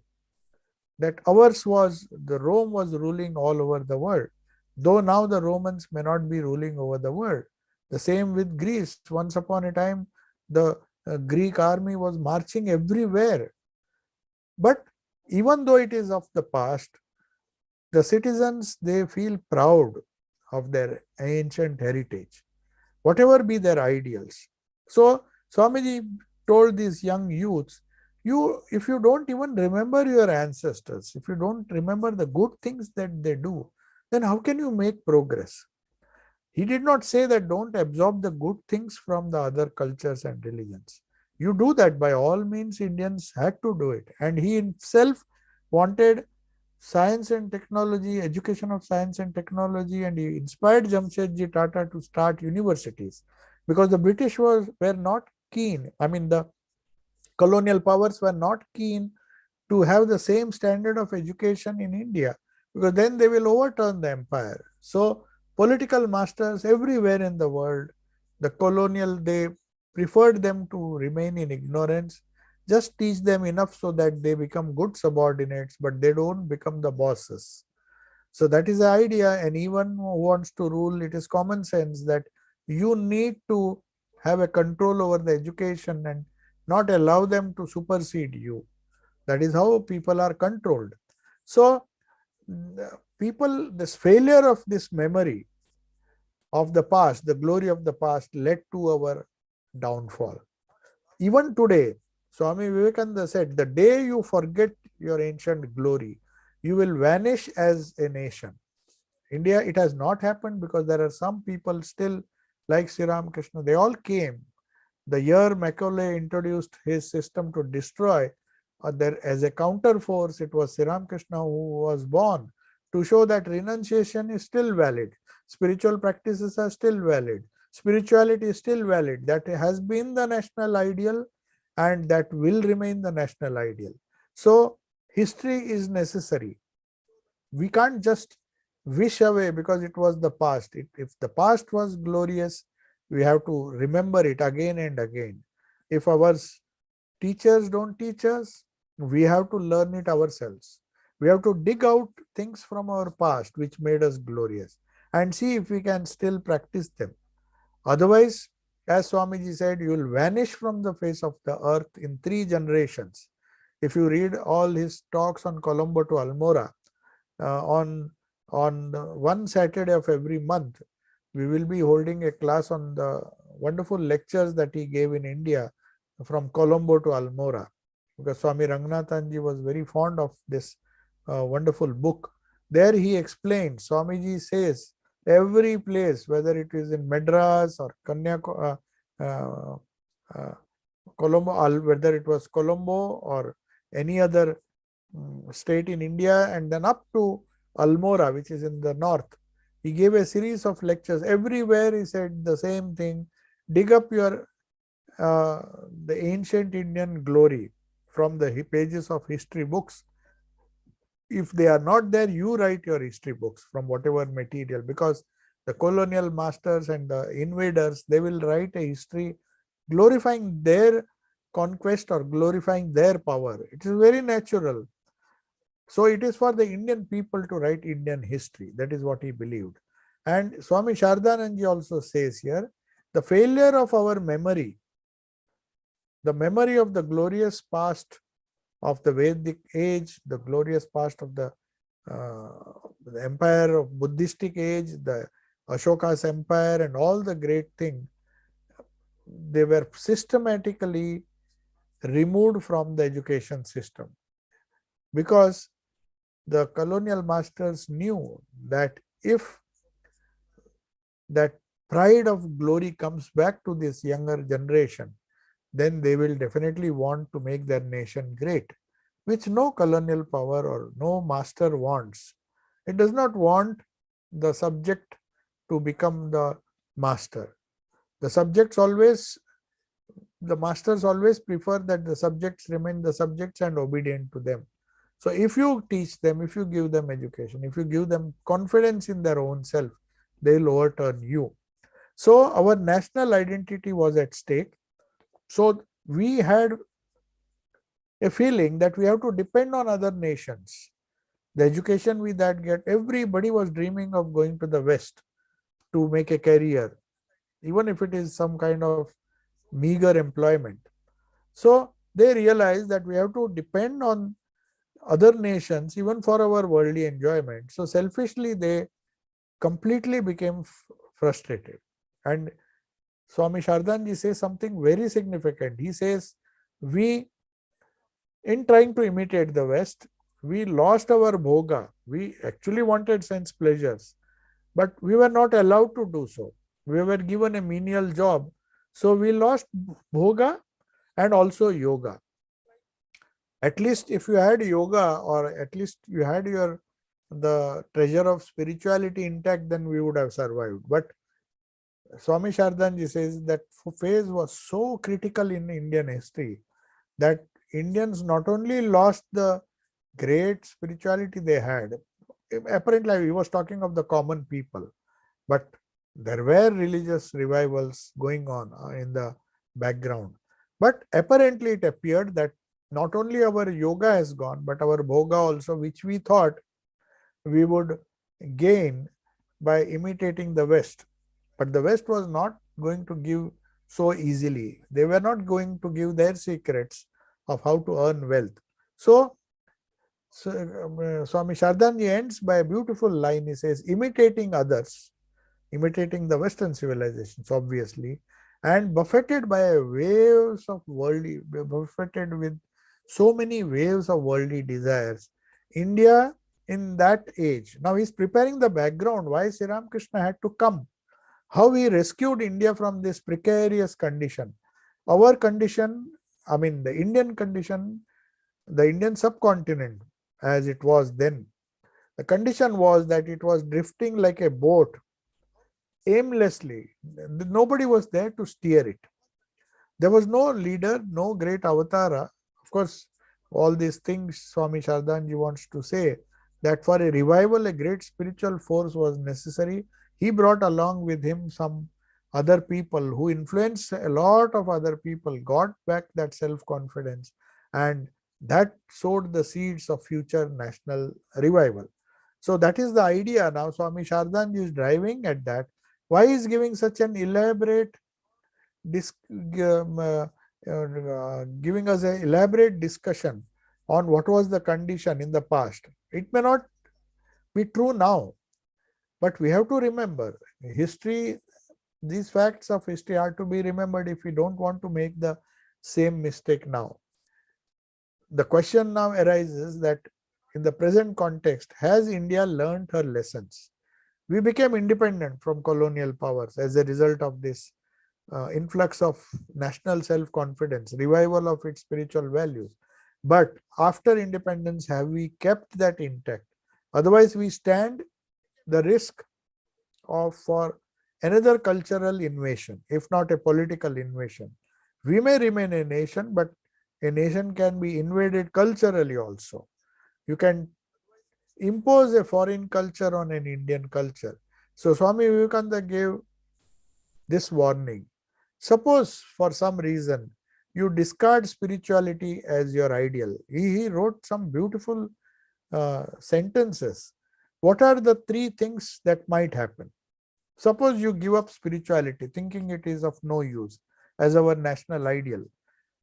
that ours was, the Rome was ruling all over the world, though now the Romans may not be ruling over the world. The same with Greece. Once upon a time, the Greek army was marching everywhere. But even though it is of the past, the citizens, they feel proud of their ancient heritage, whatever be their ideals. So Swamiji told these young youths, if you don't even remember your ancestors, if you don't remember the good things that they do, then how can you make progress? He did not say that don't absorb the good things from the other cultures and religions. You do that by all means. Indians had to do it. And he himself wanted science and technology, education of science and technology, and he inspired Jamshedji Tata to start universities because the British were not keen. I mean, the colonial powers were not keen to have the same standard of education in India because then they will overturn the empire. So political masters everywhere in the world, the colonial, they preferred them to remain in ignorance, just teach them enough so that they become good subordinates, but they don't become the bosses. So that is the idea. And even who wants to rule, it is common sense that you need to have a control over the education and not allow them to supersede you. That is how people are controlled. So people, this failure of this memory of the past, the glory of the past, led to our downfall. Even today, Swami Vivekananda said, the day you forget your ancient glory, you will vanish as a nation. India, it has not happened because there are some people still like Sri Ramakrishna. They all came. The year Macaulay introduced his system to destroy, there as a counter force, it was Sri Ramakrishna who was born to show that renunciation is still valid. Spiritual practices are still valid. Spirituality is still valid. That has been the national ideal and that will remain the national ideal. So history is necessary. We can't just wish away because it was the past. If the past was glorious, we have to remember it again and again. If our teachers don't teach us, we have to learn it ourselves. We have to dig out things from our past which made us glorious and see if we can still practice them. Otherwise, as Swamiji said, you will vanish from the face of the earth in 3 generations. If you read all his talks on Colombo to Almora, on one Saturday of every month, we will be holding a class on the wonderful lectures that he gave in India from Colombo to Almora, because Swami Ranganathanji was very fond of this wonderful book. There he explained, Swamiji says, every place, whether it is in Madras or Colombo, whether it was Colombo or any other state in India, and then up to Almora, which is in the north. He gave a series of lectures. Everywhere he said the same thing. Dig up your the ancient Indian glory from the pages of history books. If they are not there, you write your history books from whatever material, because the colonial masters and the invaders, they will write a history glorifying their conquest or glorifying their power. It is very natural. So it is for the Indian people to write Indian history. That is what he believed. And Swami Shardananji also says here, the failure of our memory, the memory of the glorious past of the Vedic age, the glorious past of the empire of Buddhistic age, the Ashoka's empire and all the great things, they were systematically removed from the education system, because the colonial masters knew that if that pride of glory comes back to this younger generation, then they will definitely want to make their nation great, which no colonial power or no master wants. It does not want the subject to become the master. The subjects always, the masters always prefer that the subjects remain the subjects and obedient to them. So if you teach them, if you give them education, if you give them confidence in their own self, they will overturn you. So our national identity was at stake. So we had a feeling that we have to depend on other nations. The education we that get, everybody was dreaming of going to the West to make a career, even if it is some kind of meager employment. So they realized that we have to depend on other nations even for our worldly enjoyment. So selfishly they completely became frustrated. And Swami Shardanji says something very significant. He says, we, in trying to imitate the West, we lost our bhoga. We actually wanted sense pleasures, but we were not allowed to do so. We were given a menial job. So we lost bhoga and also yoga. At least if you had yoga, or at least you had the treasure of spirituality intact, then we would have survived. But Swami Shardanji says that phase was so critical in Indian history that Indians not only lost the great spirituality they had, apparently he was talking of the common people, but there were religious revivals going on in the background. But apparently it appeared that not only our yoga has gone, but our bhoga also, which we thought we would gain by imitating the West. But the West was not going to give so easily. They were not going to give their secrets of how to earn wealth. So Swami Shardanji ends by a beautiful line. He says, imitating others, imitating the Western civilizations, obviously, and buffeted by waves of worldly, buffeted with so many waves of worldly desires. India in that age, now he's preparing the background why Sri Ramakrishna had to come, how he rescued India from this precarious condition. Our condition, I mean the Indian condition, the Indian subcontinent as it was then, the condition was that it was drifting like a boat aimlessly. Nobody was there to steer it. There was no leader, no great avatara. Of course, all these things Swami Shardanji wants to say, that for a revival, a great spiritual force was necessary. He brought along with him some other people who influenced a lot of other people, got back that self-confidence, and that sowed the seeds of future national revival. So that is the idea. Now Swami Shardanji is driving at that. Why is giving such an elaborate giving us an elaborate discussion on what was the condition in the past? It may not be true now, but we have to remember history. These facts of history are to be remembered if we don't want to make the same mistake now. The question now arises that in the present context, has India learned her lessons? We became independent from colonial powers as a result of this influx of national self-confidence, revival of its spiritual values. But after independence, have we kept that intact? Otherwise, we stand the risk of for another cultural invasion, if not a political invasion. We may remain a nation, but a nation can be invaded culturally also. You can impose a foreign culture on an Indian culture. So Swami Vivekananda gave this warning. Suppose for some reason you discard spirituality as your ideal. He wrote some beautiful sentences. What are the three things that might happen? Suppose you give up spirituality, thinking it is of no use as our national ideal,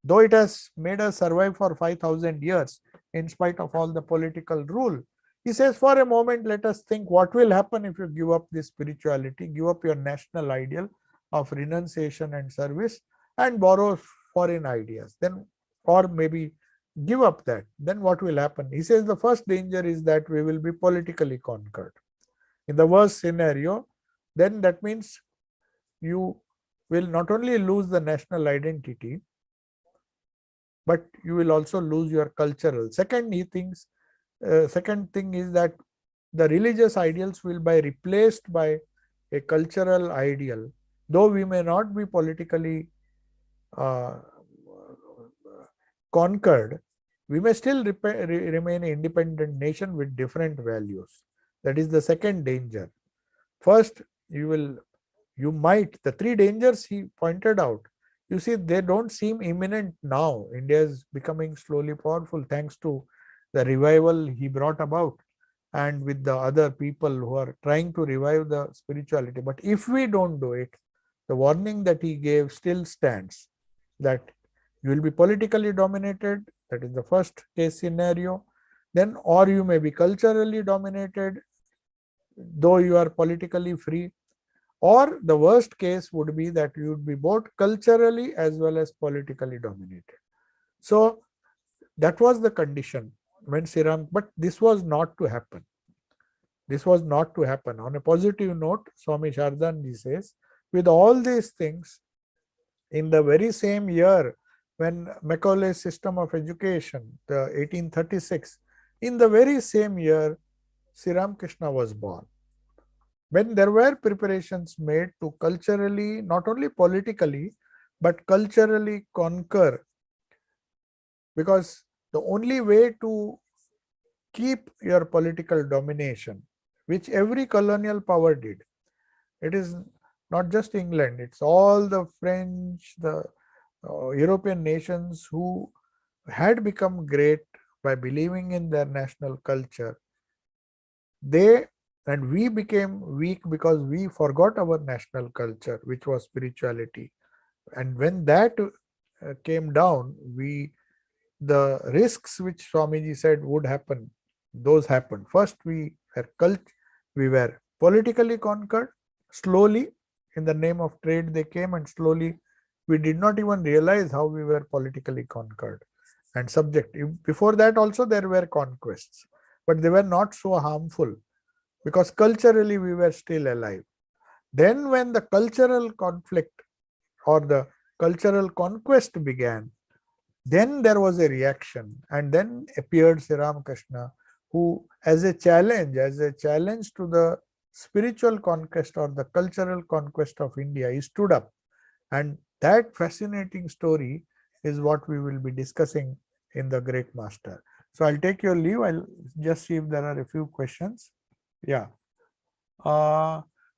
though it has made us survive for 5,000 years in spite of all the political rule. He says, for a moment, let us think what will happen if you give up this spirituality, give up your national ideal of renunciation and service, and borrow foreign ideas. Then, or maybe give up that. Then what will happen? He says the first danger is that we will be politically conquered. In the worst scenario, then that means you will not only lose the national identity, but you will also lose your cultural. Second thing is that the religious ideals will be replaced by a cultural ideal. Though we may not be politically uh, conquered, we may still remain an independent nation with different values. That is the second danger. First, the three dangers he pointed out, you see, they don't seem imminent now. India is becoming slowly powerful thanks to the revival he brought about and with the other people who are trying to revive the spirituality. But if we don't do it, the warning that he gave still stands, that you will be politically dominated. That is the first case scenario. Then, or you may be culturally dominated, though you are politically free. Or the worst case would be that you would be both culturally as well as politically dominated. So that was the condition when Sriram, but this was not to happen. This was not to happen. On a positive note, Swami Shardanji says, with all these things, in the very same year when Macaulay's system of education, the 1836, in the very same year, Sri Ramakrishna was born. When there were preparations made to culturally, not only politically, but culturally conquer, because the only way to keep your political domination, which every colonial power did, it is not just England, it's all the French, the European nations who had become great by believing in their national culture. They and we became weak because we forgot our national culture, which was spirituality. And when that came down, the risks which Swamiji said would happen, those happened. First, we were politically conquered. Slowly, in the name of trade, they came, and slowly we did not even realize how we were politically conquered and subject. Before that also there were conquests, but they were not so harmful because culturally we were still alive. Then when the cultural conflict or the cultural conquest began, then there was a reaction, and then appeared Sri Ramakrishna, who as a challenge to the spiritual conquest or the cultural conquest of India, he stood up. And that fascinating story is what we will be discussing in the Great Master. So I'll take your leave. I'll just see if there are a few questions. Yeah.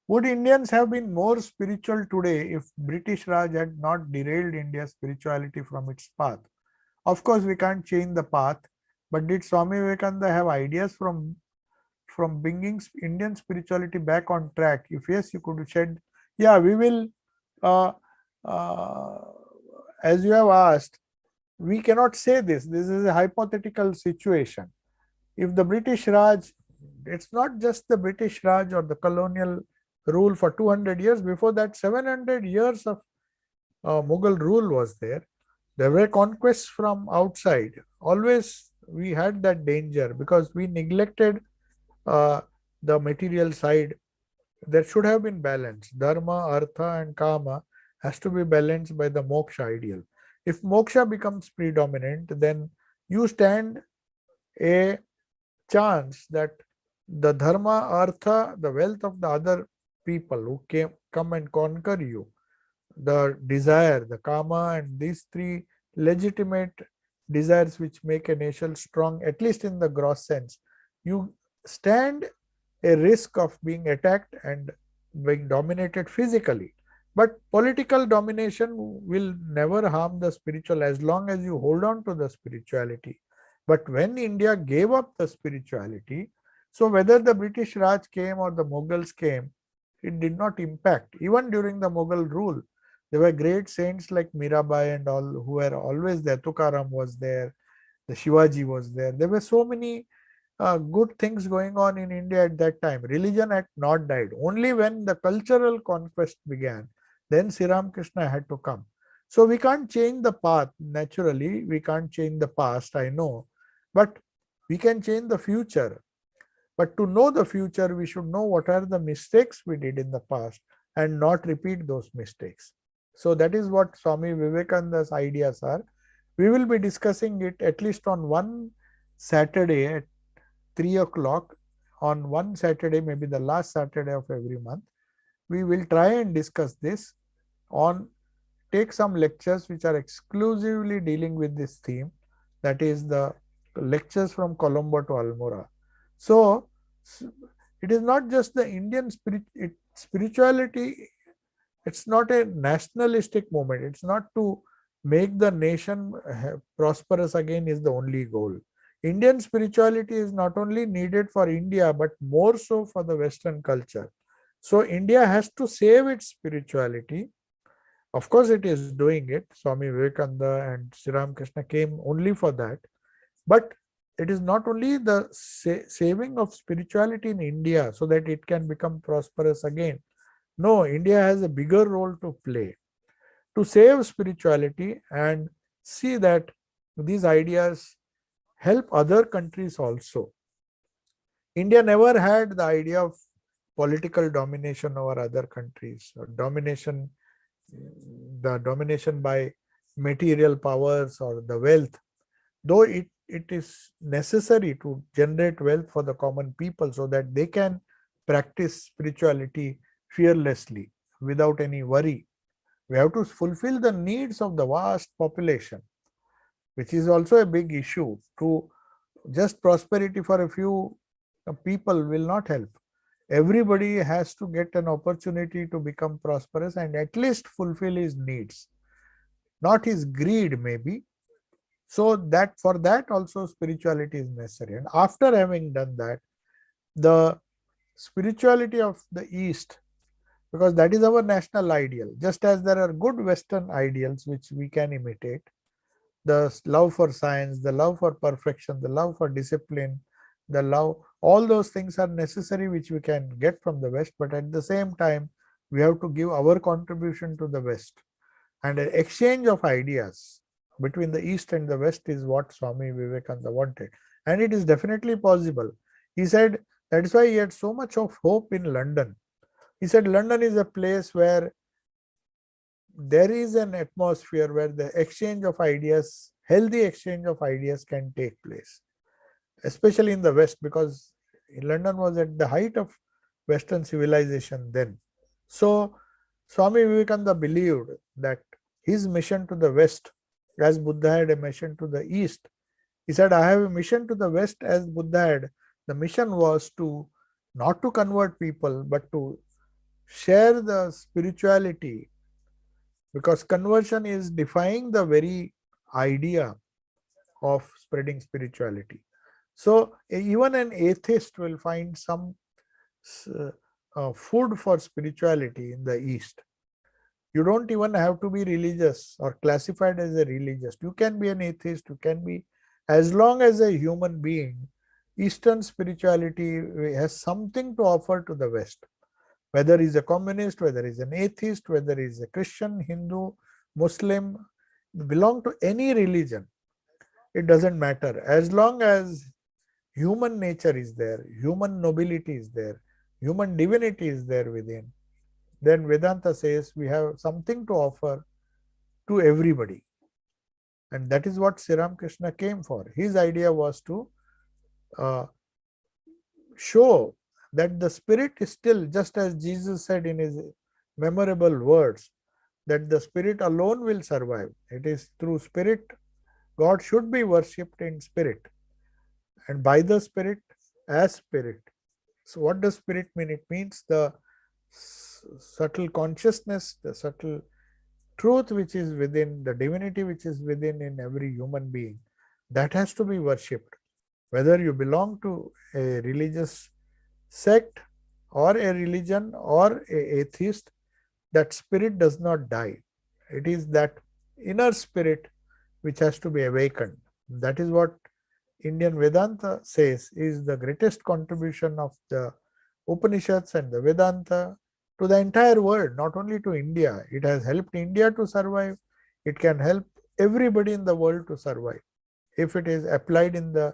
Would Indians have been more spiritual today if British Raj had not derailed India's spirituality from its path? Of course, we can't change the path, but did Swami Vivekananda have ideas from bringing Indian spirituality back on track? If yes, you could shed. Yeah, we will. Uh, as you have asked, we cannot say this. This is a hypothetical situation. If the British Raj, it's not just the British Raj or the colonial rule for 200 years. Before that, 700 years of Mughal rule was there. There were conquests from outside. Always we had that danger because we neglected the material side. There should have been balance. Dharma, Artha and Kama has to be balanced by the moksha ideal. If moksha becomes predominant, then you stand a chance that the dharma, artha, the wealth of the other people who come and conquer you, the desire, the kama, and these three legitimate desires which make a nation strong, at least in the gross sense, you stand a risk of being attacked and being dominated physically. But political domination will never harm the spiritual as long as you hold on to the spirituality. But when India gave up the spirituality, so whether the British Raj came or the Mughals came, it did not impact. Even during the Mughal rule, there were great saints like Mirabai and all who were always there. Tukaram was there, the Shivaji was there. There were so many good things going on in India at that time. Religion had not died. Only when the cultural conquest began, then Sri Ramakrishna had to come. So we can't change the path naturally. We can't change the past, I know, but we can change the future. But to know the future, we should know what are the mistakes we did in the past and not repeat those mistakes. So that is what Swami Vivekananda's ideas are. We will be discussing it at least on one Saturday at 3 o'clock. On one Saturday, maybe the last Saturday of every month, we will try and discuss this on, take some lectures which are exclusively dealing with this theme, that is the lectures from Colombo to Almora. So it is not just the Indian spirituality, it's not a nationalistic movement. It's not to make the nation prosperous again is the only goal. Indian spirituality is not only needed for India, but more so for the Western culture. So India has to save its spirituality. Of course, it is doing it. Swami Vivekananda and Sri Ramakrishna came only for that. But it is not only the saving of spirituality in India so that it can become prosperous again. No, India has a bigger role to play to save spirituality and see that these ideas help other countries also. India never had the idea of political domination over other countries, or domination, the domination by material powers or the wealth, though it is necessary to generate wealth for the common people so that they can practice spirituality fearlessly without any worry. We have to fulfill the needs of the vast population, which is also a big issue. To just prosperity for a few people will not help. Everybody has to get an opportunity to become prosperous and at least fulfill his needs, not his greed maybe. So that for that also spirituality is necessary. And after having done that, the spirituality of the East, because that is our national ideal, just as there are good Western ideals which we can imitate, the love for science, the love for perfection, the love for discipline, the love, all those things are necessary which we can get from the West, but at the same time, we have to give our contribution to the West. And an exchange of ideas between the East and the West is what Swami Vivekananda wanted. And it is definitely possible. He said that is why he had so much of hope in London. He said London is a place where there is an atmosphere where the exchange of ideas, healthy exchange of ideas can take place, especially in the West, because London was at the height of Western civilization then. So Swami Vivekananda believed that his mission to the West, as Buddha had a mission to the East, he said, I have a mission to the West as Buddha had. The mission was to not to convert people, but to share the spirituality, because conversion is defying the very idea of spreading spirituality. So even an atheist will find some food for spirituality in the East. You don't even have to be religious or classified as a religious. You can be an atheist, you can be, as long as a human being, Eastern spirituality has something to offer to the West. Whether he's a communist, whether he's an atheist, whether he's a Christian, Hindu, Muslim, belong to any religion, it doesn't matter. As long as human nature is there, human nobility is there, human divinity is there within, then Vedanta says we have something to offer to everybody. And that is what Sri Ramakrishna came for. His idea was to show that the spirit is still, just as Jesus said in his memorable words, that the spirit alone will survive. It is through spirit, God should be worshipped in spirit, and by the spirit, as spirit. So what does spirit mean? It means the subtle consciousness, the subtle truth which is within, the divinity which is within in every human being. That has to be worshipped. Whether you belong to a religious sect or a religion or a atheist, that spirit does not die. It is that inner spirit which has to be awakened. That is what Indian Vedanta says is the greatest contribution of the Upanishads and the Vedanta to the entire world, not only to India. It has helped India to survive. It can help everybody in the world to survive if it is applied in the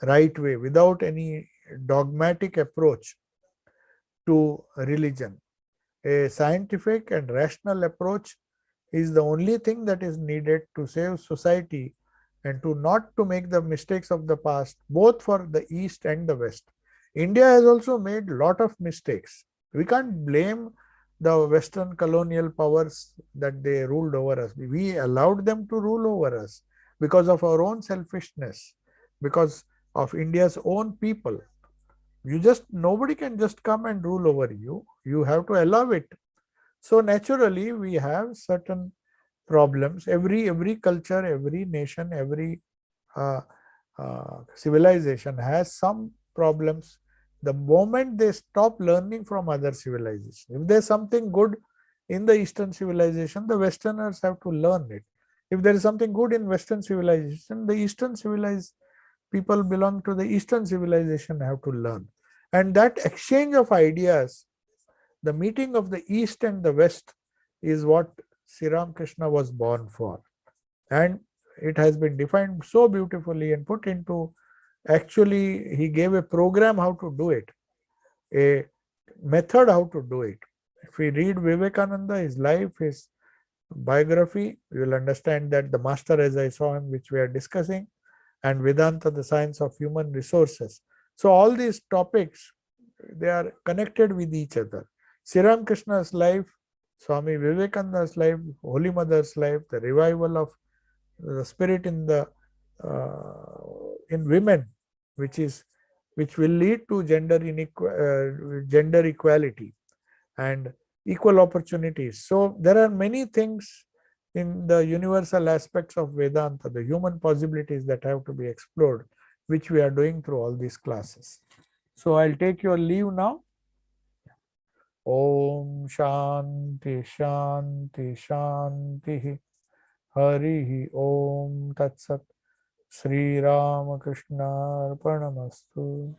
right way without any dogmatic approach to religion. A scientific and rational approach is the only thing that is needed to save society and to not to make the mistakes of the past, both for the East and the West. India has also made a lot of mistakes. We can't blame the Western colonial powers that they ruled over us. We allowed them to rule over us because of our own selfishness, because of India's own people. Nobody can just come and rule over you. You have to allow it. So naturally, we have certain problems. Every culture, every nation, every uh, civilization has some problems. The moment they stop learning from other civilizations, if there's something good in the Eastern civilization, the Westerners have to learn it. If there is something good in Western civilization, the Eastern civilized people belong to the Eastern civilization have to learn. And that exchange of ideas, the meeting of the East and the West, is what Sri Ramakrishna was born for. And it has been defined so beautifully and put into, actually, he gave a program how to do it, a method how to do it. If we read Vivekananda, his life, his biography, you will understand that the master as I saw him, which we are discussing, and Vedanta, the science of human resources. So all these topics, they are connected with each other. Sri Ramakrishna's life, Swami Vivekananda's life, Holy Mother's life, the revival of the spirit in women, which will lead to gender equality and equal opportunities. So there are many things in the universal aspects of Vedanta, the human possibilities that have to be explored, which we are doing through all these classes. So I'll take your leave now. Om Shanti Shanti Shanti Hari Om Tat Sat. Sri Ramakrishna Arpanamastu.